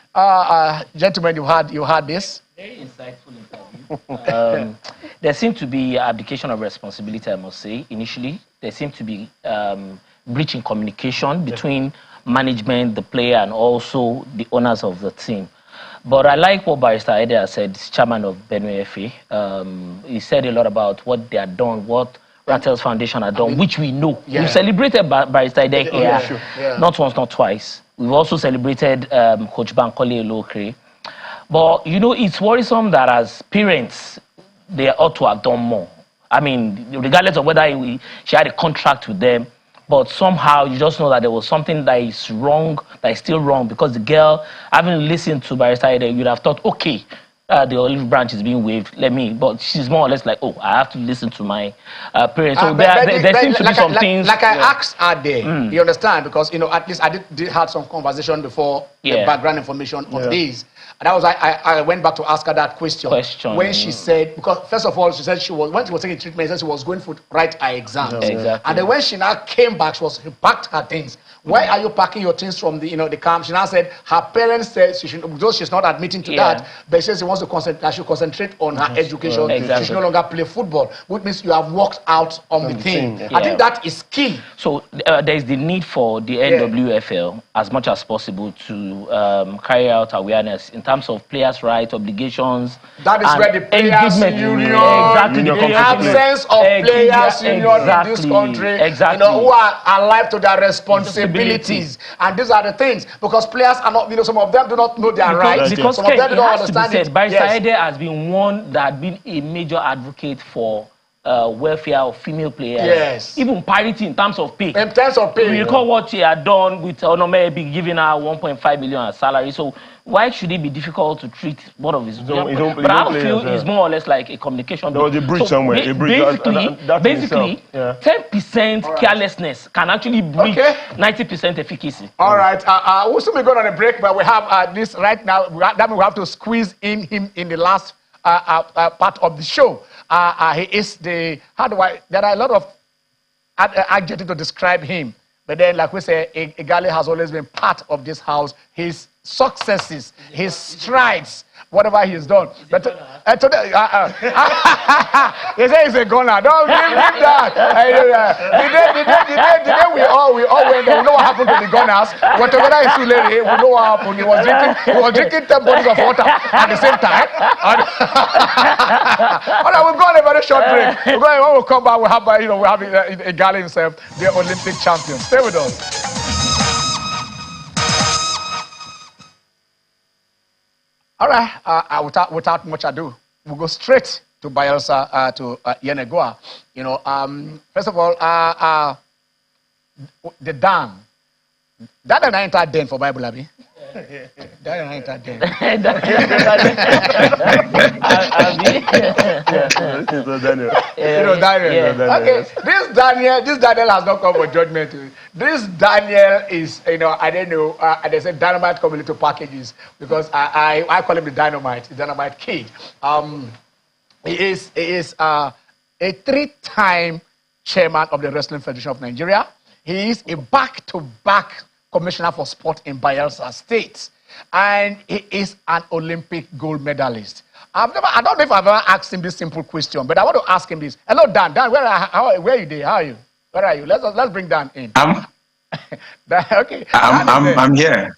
Gentlemen, you had this. Very insightful interview. There seemed to be abdication of responsibility, I must say, initially. There seemed to be breach in communication between management, the player, and also the owners of the team. But I like what Barrister Edeh said, chairman of Benue FA. He said a lot about what they had done, what Rattles Foundation had done, which we know. Yeah. We've celebrated Barrister Edeh here, not once, not twice. We've also celebrated Coach Bankole Olokre. But, it's worrisome that as parents, they ought to have done more. I mean, regardless of whether she had a contract with them, but somehow you just know that there was something that is wrong, that is still wrong, because the girl, having listened to Barrister Edeh, you'd have thought, okay, the olive branch is being waved, but she's more or less like, oh, I have to listen to my parents. So there seems to be some things. Like I asked her there, you understand? Because, at least I did have some conversation before the background information on this. And that was I went back to ask her that question. When she said, because first of all, she said when she was taking treatment, she said she was going to write her exams. Exactly. And then when she now came back, she packed her things. Why are you packing your things from the camp? She now said her parents said she should, though she's not admitting to that, but she says she wants wants to concentrate, that should concentrate on her education. Exactly. She should no longer play football, which means you have worked out on the thing. Yeah. I think that is key. So there is the need for the NWFL as much as possible to carry out awareness in terms of players' rights, obligations. That is where the players' union, exactly, the absence of players' union in this country, who are alive to their responsibilities. And these are the things, because players are not, some of them do not know their rights. Because some of them don't understand it. Barrister Edeh has been one that had been a major advocate for welfare of female players. Yes. Even parity in terms of pay. In terms of pay. We recall what she had done with Onome giving her 1.5 million as salary. So why should it be difficult to treat one of his but I feel it's more or less like a communication. There was a bridge somewhere. A bridge Basically, 10% carelessness can actually breach 90% efficacy. All right. We'll soon be going on a break, but we have this right now. That means we have to squeeze in him in the last part of the show. He is there are a lot of adjectives to describe him. But then, like we say, Igale has always been part of this house. His successes, his strides, whatever he's done. But today, he says he's a gunner. Don't give him that. The day we all went there, we know what happened to the gunners. But together in Sulere, we know what happened. He was drinking 10 bottles of water at the same time. All right, we'll go on a very short break. When we come back, we'll have Igale himself, the Olympic champion. Stay with us. All right, without much ado, we'll go straight to Bayelsa, to Yenagoa. First of all, the dam. That an entire den for Bible, Abi. That an entire den. Daniel. Okay, this Daniel has not come for judgment. This Daniel is, I don't know, they say dynamite coming into packages, because I call him the dynamite kid. He is a 3-time chairman of the Wrestling Federation of Nigeria. He is a back-to-back commissioner for sport in Bayelsa State, and he is an Olympic gold medalist. I don't know if I've ever asked him this simple question, but I want to ask him this. Hello, Dan. Dan, where are you there? How are you? Where are you? Let's bring Dan in. Okay. I'm here.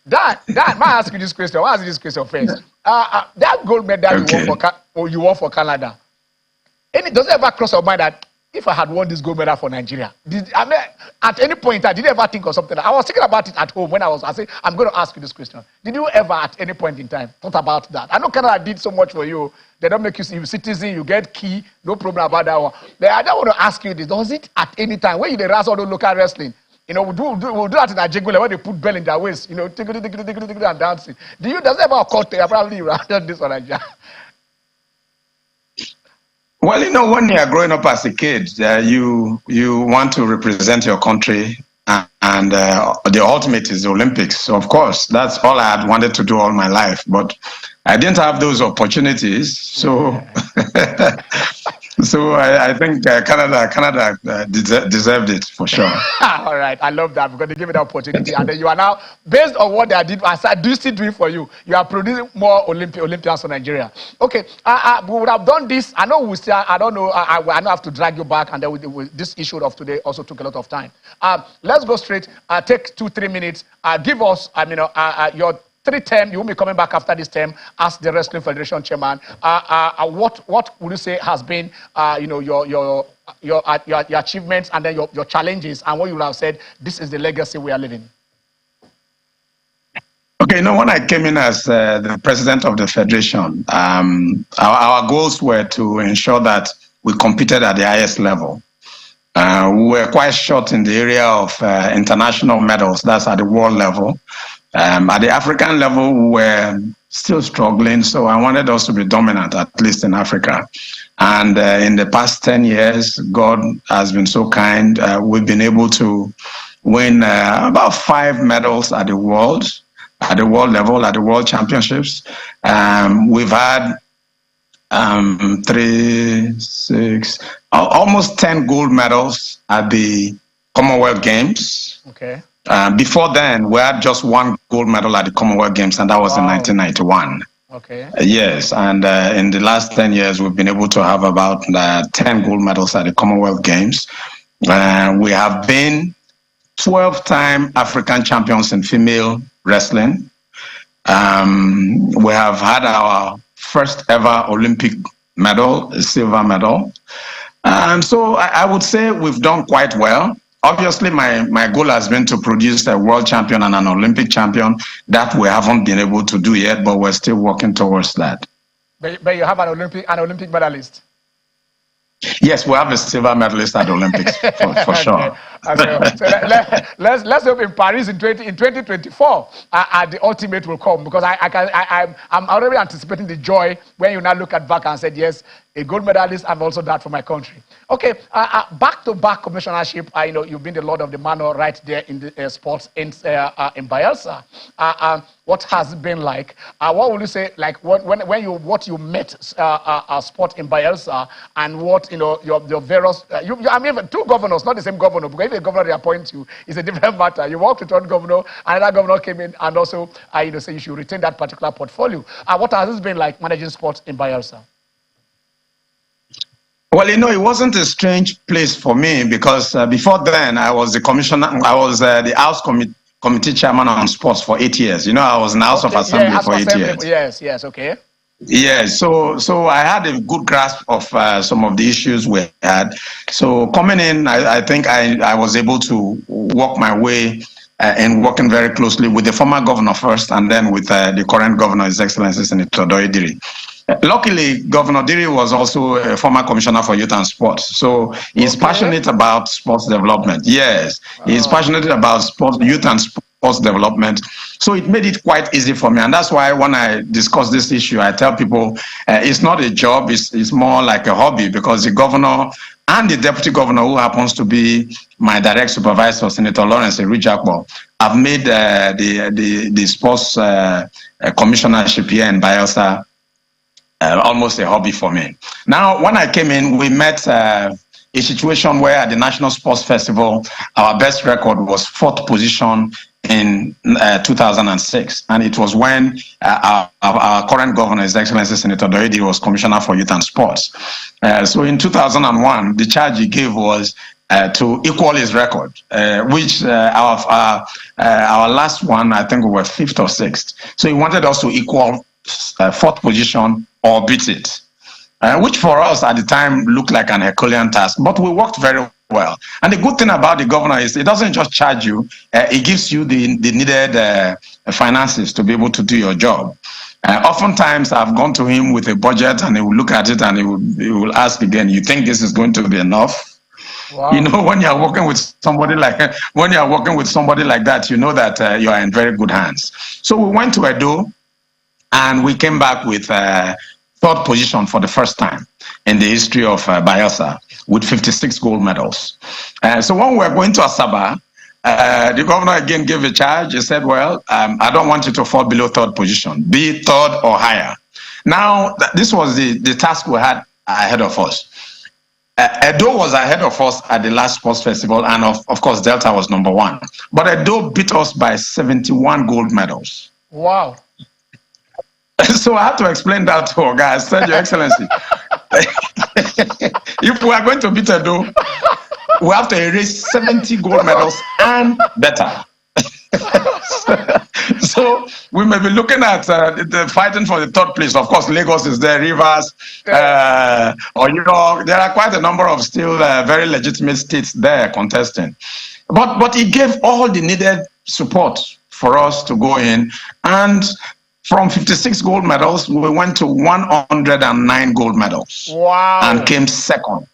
Dan, may I ask you this question? I'll ask you this question first. That gold medal you won for Canada, does it ever cross your mind that if I had won this gold medal for Nigeria, at any point, did you ever think of something? I was thinking about it at home when I said, I'm going to ask you this question. Did you ever, at any point in time, thought about that? I know Canada did so much for you. They don't make you citizen, you get key, no problem about that one. But I don't want to ask you this. Does it at any time, when you raise all the local wrestling, we'll do that in Nigeria where they put bell in their waist, and dancing. Does it ever occur to you, probably you have done this for Nigeria? Well, when you are growing up as a kid, you want to represent your country, and the ultimate is the Olympics. So, of course, that's all I had wanted to do all my life. But I didn't have those opportunities. So, I think Canada deserved it for sure. All right, I love that, because they give it the opportunity, and then you are now, based on what they did, I said, do you still do it for you? You are producing more Olympians for Nigeria. Okay, we would have done this. I know I don't know. I don't have to drag you back, and then this issue of today also took a lot of time. Let's go straight. Take 2-3 minutes. Give us, your 3 term. You will be coming back after this term as the Wrestling Federation chairman. What would you say has been, your achievements, and then your challenges, and what you would have said, this is the legacy we are living? Okay, when I came in as the president of the federation, our goals were to ensure that we competed at the highest level. We were quite short in the area of international medals, that's at the world level. At the African level, we were still struggling, so I wanted us to be dominant, at least in Africa. And in the past 10 years, God has been so kind. We've been able to win about 5 medals at the world level, at the World Championships. We've had 3, 6, almost 10 gold medals at the Commonwealth Games. Okay. Before then, we had just 1 gold medal at the Commonwealth Games, and that was in 1991. Okay. Yes, and in the last 10 years, we've been able to have about 10 gold medals at the Commonwealth Games. We have been 12-time African champions in female wrestling. We have had our first ever Olympic medal, a silver medal. So I would say we've done quite well. Obviously, my goal has been to produce a world champion and an Olympic champion. That we haven't been able to do yet, but we're still working towards that. But you have an Olympic medalist. Yes, we have a silver medalist at the Olympics for sure. Okay. So let's hope in Paris in 2024 the ultimate will come, because I'm already anticipating the joy when you now look at back and said, yes, a gold medalist, I've also that for my country. Okay, back-to-back commissionership. I know you've been the Lord of the Manor right there in the sports in Bayelsa. What has it been like? What would you say, like what you met sport in Bayelsa, and what your various I mean, two governors, not the same governor, because if a governor they appoint you, it's a different matter. You worked with one governor, another governor came in and also say you should retain that particular portfolio. What has this been like managing sports in Bayelsa? Well, it wasn't a strange place for me, because before then I was the commissioner. I was the House Committee Chairman on Sports for 8 years. I was in the House of Assembly for 8 years. Yes, okay. Yes, so I had a good grasp of some of the issues we had. So coming in, I think I was able to work my way in working very closely with the former governor first, and then with the current governor, His Excellency Senator Edeh. Luckily, Governor Diri was also a former commissioner for youth and sports. So he's passionate about sports development. Yes, he's passionate about youth and sports development. So it made it quite easy for me. And that's why when I discuss this issue, I tell people it's not a job, it's more like a hobby, because the governor and the deputy governor, who happens to be my direct supervisor, Senator Lawrence Erujakbo, have made the sports commissionership here in Bayelsa almost a hobby for me. Now, when I came in, we met a situation where at the National Sports Festival, our best record was 4th position in 2006. And it was when our current governor, His Excellency Senator Edeh, was Commissioner for Youth and Sports. So in 2001, the charge he gave was to equal his record, which our last one, I think we were 5th or 6th. So he wanted us to equal 4th position or beat it, which for us at the time looked like an Herculean task, but we worked very well. And the good thing about the governor is it doesn't just charge you, it gives you the needed finances to be able to do your job. Oftentimes I've gone to him with a budget, and he will look at it and he will ask again, you think this is going to be enough? Wow. When you're working with somebody like that, you know that you are in very good hands. So we went to Edeh, and we came back with 3rd position for the first time in the history of Bayelsa, with 56 gold medals. So when we were going to Asaba, the governor again gave a charge. He said, well, I don't want you to fall below 3rd position. Be 3rd or higher. Now, this was the task we had ahead of us. Edeh was ahead of us at the last sports festival, and of course, Delta was number 1. But Edeh beat us by 71 gold medals. Wow. So I had to explain that to our guy. I said, Your Excellency, if we are going to beat Edeh, we have to erase 70 gold medals and better. So we may be looking at the fighting for the 3rd place. Of course, Lagos is there, Rivers, or there are quite a number of still very legitimate states there contesting. But it gave all the needed support for us to go in, and from 56 gold medals, we went to 109 gold medals. Wow. And came second.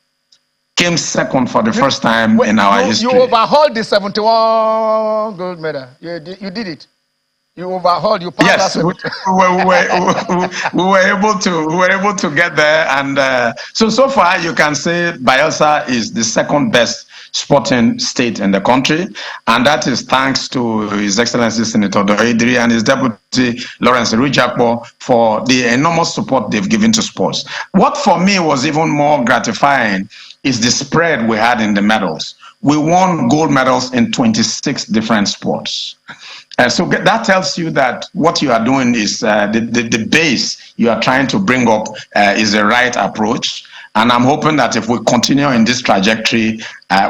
For the first time in our history. You overhauled the 71 gold medal. You did it. You overhauled. You passed. Yes, we were able to get there, and so far you can say Bayelsa is the 2nd best sporting state in the country, and that is thanks to His Excellency Senator Edeh and his deputy Lawrence Erujakbo for the enormous support they've given to sports. What for me was even more gratifying is the spread we had in the medals. We won gold medals in 26 different sports. So that tells you that what you are doing is the base you are trying to bring up is the right approach. And I'm hoping that if we continue in this trajectory,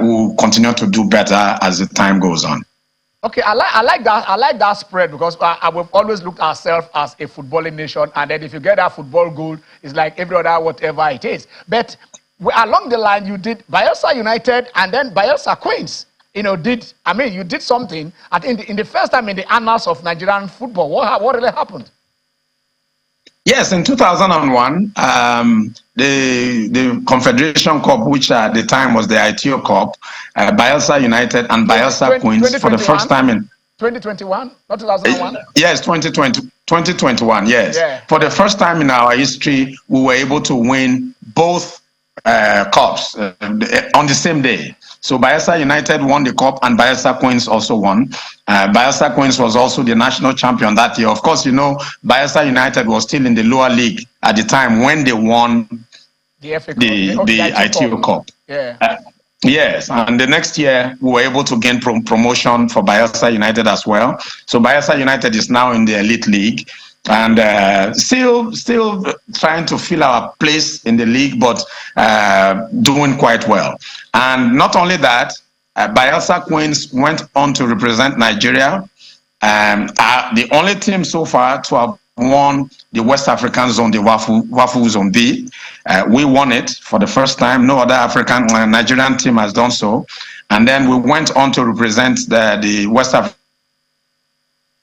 we'll continue to do better as the time goes on. Okay, I like that. I like that spread because we've always looked ourselves as a footballing nation, and then if you get that football goal, it's like every other whatever it is. But along the line, you did Bayelsa United and then Bayelsa Queens. You did something. I think in the first time in the annals of Nigerian football. What really happened? Yes, in 2001, the Confederation Cup, which at the time was the ITO Cup, Bayelsa United and Bayelsa Queens for the first time in 2021, not 2001. Yes, 2021. Yes, yeah. For the first time in our history, we were able to win both cups on the same day. So Bayelsa United won the cup and Bayelsa Queens also won. Bayelsa Queens was also the national champion that year. Of course, Bayelsa United was still in the lower league at the time when they won the ITO Cup. Yeah. Yes, and the next year we were able to gain promotion for Bayelsa United as well. So Bayelsa United is now in the elite league. And still trying to fill our place in the league, but doing quite well. And not only that, Bayelsa Queens went on to represent Nigeria. The only team so far to have won the West African zone, the WAFU Zone B. We won it for the first time. No other Nigerian team has done so. And then we went on to represent the West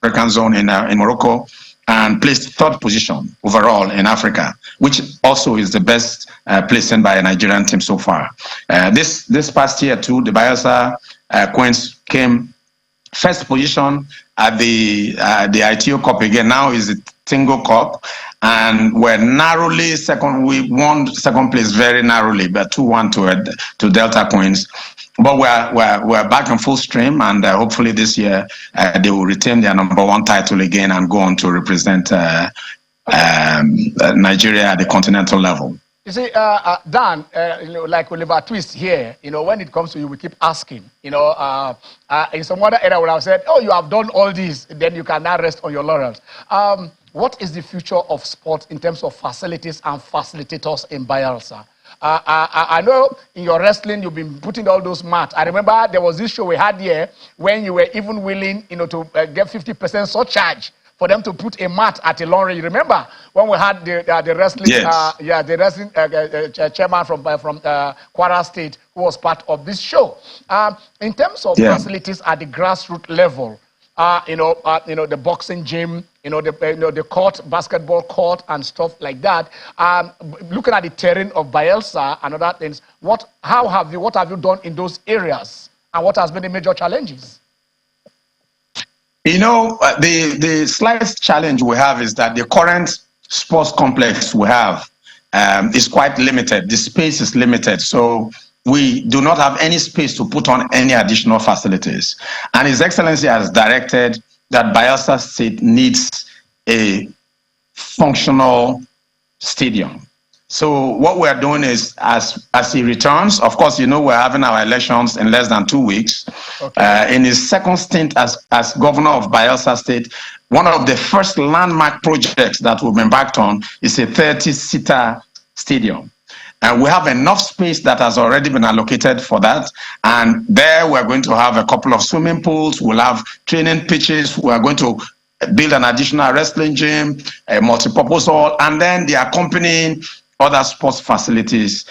African zone in Morocco, and placed third position overall in Africa, which also is the best placing by a Nigerian team so far. This past year too, the Bayelsa Queens came first position at the ITO Cup again. Now is the Tingo Cup, and we're narrowly second. We won second place very narrowly, but 2-1 to Delta Queens. But we're back in full stream, and hopefully this year they will retain their #1 title again and go on to represent Nigeria at the continental level. You see, Dan, like Oliver Twist here, when it comes to you, we keep asking. In some other area where I've said, "Oh, you have done all this," then you can now rest on your laurels. What is the future of sport in terms of facilities and facilitators in Bayelsa? I know in your wrestling, you've been putting all those mats. I remember there was this show we had here when you were even willing, to get 50% surcharge for them to put a mat at a laundry. You remember when we had the wrestling, yes. The wrestling chairman from Kwara State who was part of this show. In terms of facilities at the grassroots level, the boxing gym, the court, basketball court, and stuff like that. Looking at the terrain of Bayelsa and other things, what have you done in those areas, and what has been the major challenges? The slight challenge we have is that the current sports complex we have is quite limited. The space is limited, so we do not have any space to put on any additional facilities. And His Excellency has directed that Bayelsa State needs a functional stadium. So what we're doing is, as he returns, of course, we're having our elections in less than 2 weeks. Okay. In his second stint as governor of Bayelsa State, one of the first landmark projects that we've embarked on is a 30-seater stadium. And we have enough space that has already been allocated for that. And there we're going to have a couple of swimming pools. We'll have training pitches. We're going to build an additional wrestling gym, a multipurpose hall, and then the accompanying other sports facilities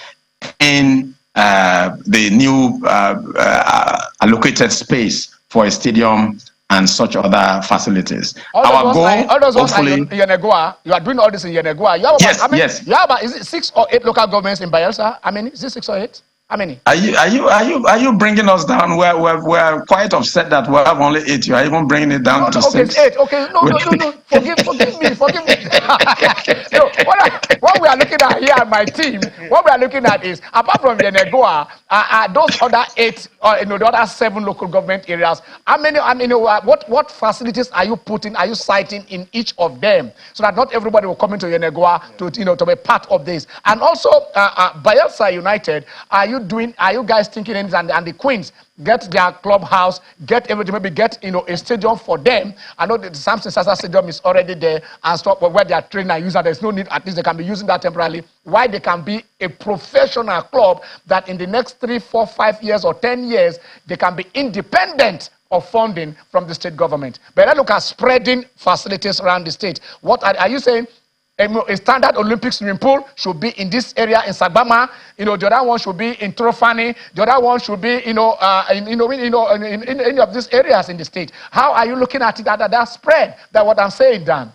in the new allocated space for a stadium and such other facilities. Our goal, hopefully, in Yenagoa, you are doing all this in Yenagoa. Yes. Is it 6 or 8 local governments in Bayelsa? Is it 6 or 8? How many? Are you bringing us down? We're quite upset that we have only 8. You are even bringing it down to 6. 8. Okay, no. Forgive me. No, what we are looking at here at my team, what we are looking at is, apart from Yenagoa, those other 8, the other 7 local government areas. What facilities are you citing in each of them, so that not everybody will come into Yenagoa to be part of this? And also, Bayelsa United, are you guys thinking anything, and the Queens, get their clubhouse, get everything, maybe get a stadium for them. I know the Samson Sasa Stadium is already there and stuff where they are training and using. There's no need, at least they can be using that temporarily. Why they can be a professional club that in the next 3, 4, 5 years or 10 years, they can be independent of funding from the state government. But let's look at spreading facilities around the state. What are you saying? A standard Olympic swimming pool should be in this area in Sagbama. The other one should be in Trofani. The other one should be, in any of these areas in the state. How are you looking at it? That spread? That's what I'm saying, Dan.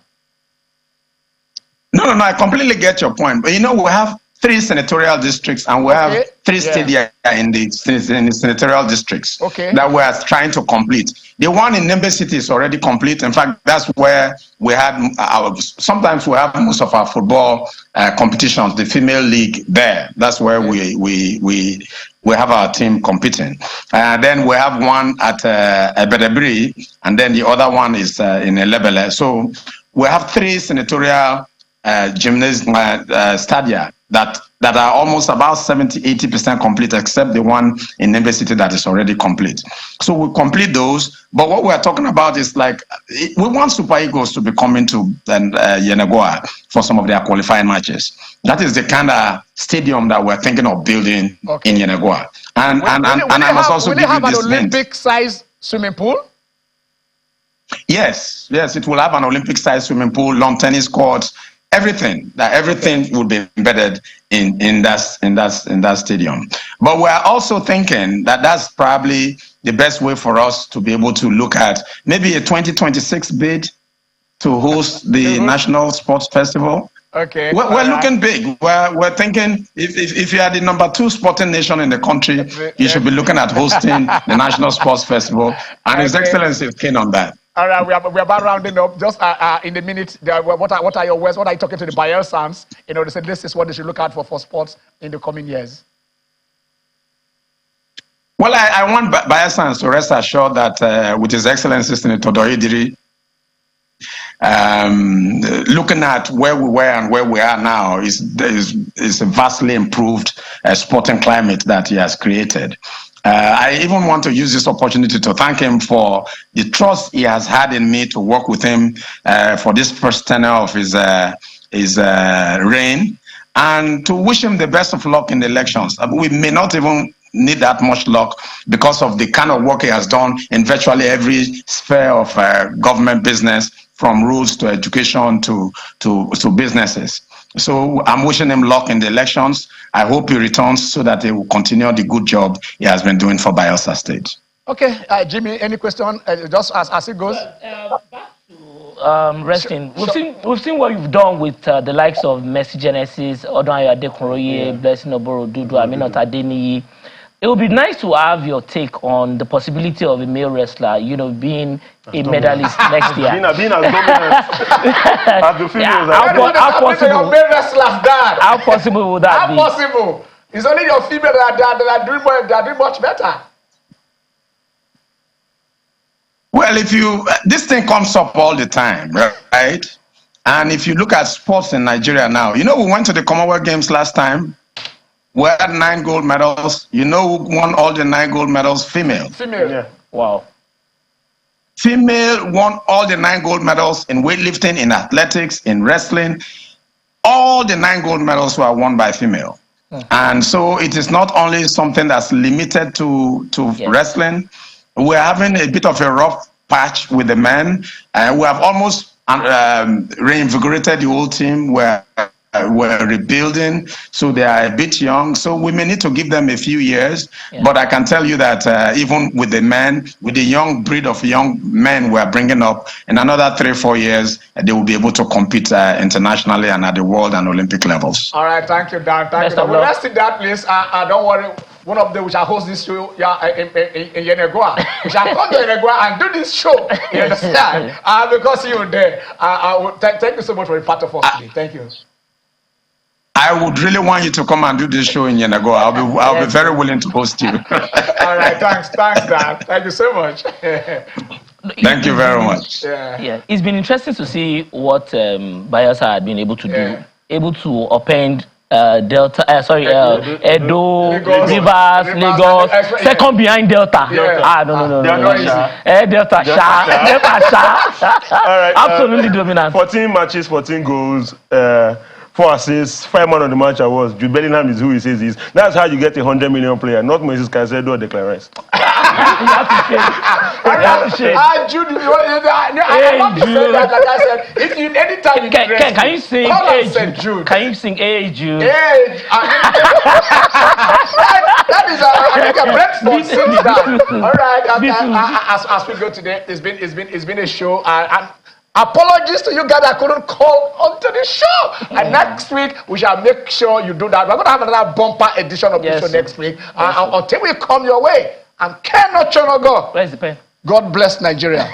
No, I completely get your point. But we have 3 senatorial districts and we have 3 stadia in the senatorial districts that we are trying to complete. The one in Nembe City is already complete. In fact, that's where we had sometimes we have most of our football competitions, the female league there. That's where we have our team competing. Then we have one at Edeh, and then the other one is in Elebele. So we have 3 senatorial gymnasium stadia that are almost about 70-80% complete, except the one in Nembe City that is already complete. So we complete those, but what we're talking about is like we want Super Eagles to be coming to Yenagoa for some of their qualifying matches. That is the kind of stadium that we're thinking of building in Yenagoa. And I must also give you this hint. Will it have an Olympic-sized swimming pool? Yes, it will have an Olympic-sized swimming pool, lawn tennis courts. Everything will be embedded in that stadium. But we're also thinking that that's probably the best way for us to be able to look at maybe a 2026 bid to host the National Sports Festival. Okay. We're looking big. We're thinking if you are the number 2 sporting nation in the country, you should be looking at hosting the National Sports Festival. And His Excellency is keen on that. All right, we're about rounding up. Just in the minute, what are your words? What are you talking to the Bayelsans? They said this is what they should look out for sports in the coming years. Well, I want Bayelsans to rest assured that with His Excellency Senator Edeh, looking at where we were and where we are now is a vastly improved sporting climate that he has created. I even want to use this opportunity to thank him for the trust he has had in me to work with him for this first tenure of his reign, and to wish him the best of luck in the elections. We may not even need that much luck because of the kind of work he has done in virtually every sphere of government business, from rules to education to businesses. So I'm wishing him luck in the elections. I hope he returns so that he will continue the good job he has been doing for Bayelsa State. Okay, Jimmy, any question? Just as it goes. Back to wrestling. We've seen what you've done with the likes of Mercy Genesis, Odonayo Adekoroye, Blessing Oborodudu, Aminat Adeniyi. It would be nice to have your take on the possibility of a male wrestler, being a medalist next year. Being as dominant as the females. How possible? Male wrestlers, Dad. How possible would that be? How possible? It's only your female that are doing much better. Well, this thing comes up all the time, right? And if you look at sports in Nigeria now, we went to the Commonwealth Games last time. We had 9 gold medals. Who won all the 9 gold medals? Female. Yeah. Wow. Female won all the 9 gold medals in weightlifting, in athletics, in wrestling. All the 9 gold medals were won by female. And so it is not only something that's limited to wrestling. We're having a bit of a rough patch with the men. We have almost reinvigorated the whole team. We're rebuilding, so they are a bit young. So we may need to give them a few years. Yeah. But I can tell you that even with the men, with the young breed of young men we're bringing up, in another 3-4 years, they will be able to compete internationally and at the world and Olympic levels. All right, thank you, Dan. Thank you. We'll rest in that place. Don't worry. One of them we shall host this show in Yenagoa. We shall come to Yenagoa and do this show. You understand? Because you're there. Thank you so much for being part of us today. Thank you. I would really want you to come and do this show in Yenagoa. I'll be very willing to host you. All right, thanks, Dan. Thank you so much. Thank you very much. Yeah, it's been interesting to see what Bayelsa had been able to do, able to upend Delta, Edo, Lagos. Rivers, Lagos, second behind Delta. Yeah. No. Delta Delta Sha. All right. Absolutely dominant. 14 matches, 14 goals, 4 assists, 5 man of the match awards. Jude Bellingham is who he says he is. That's how you get a 100 million player, not Moses Caicedo or Declan Rice. You have to shake. Jude, I want to say that, like I said, if you anytime you Can you sing Hey Jude? Can you sing Hey Jude? Hey, that is a Brentford sings that. All right, as we go today, it's been a show. And apologies to you guys that couldn't call onto the show. And next week we shall make sure you do that. We're gonna have another bumper edition of the show next week. Until we come your way. I'm Ken Ochonogo. Where's the pen? God bless Nigeria.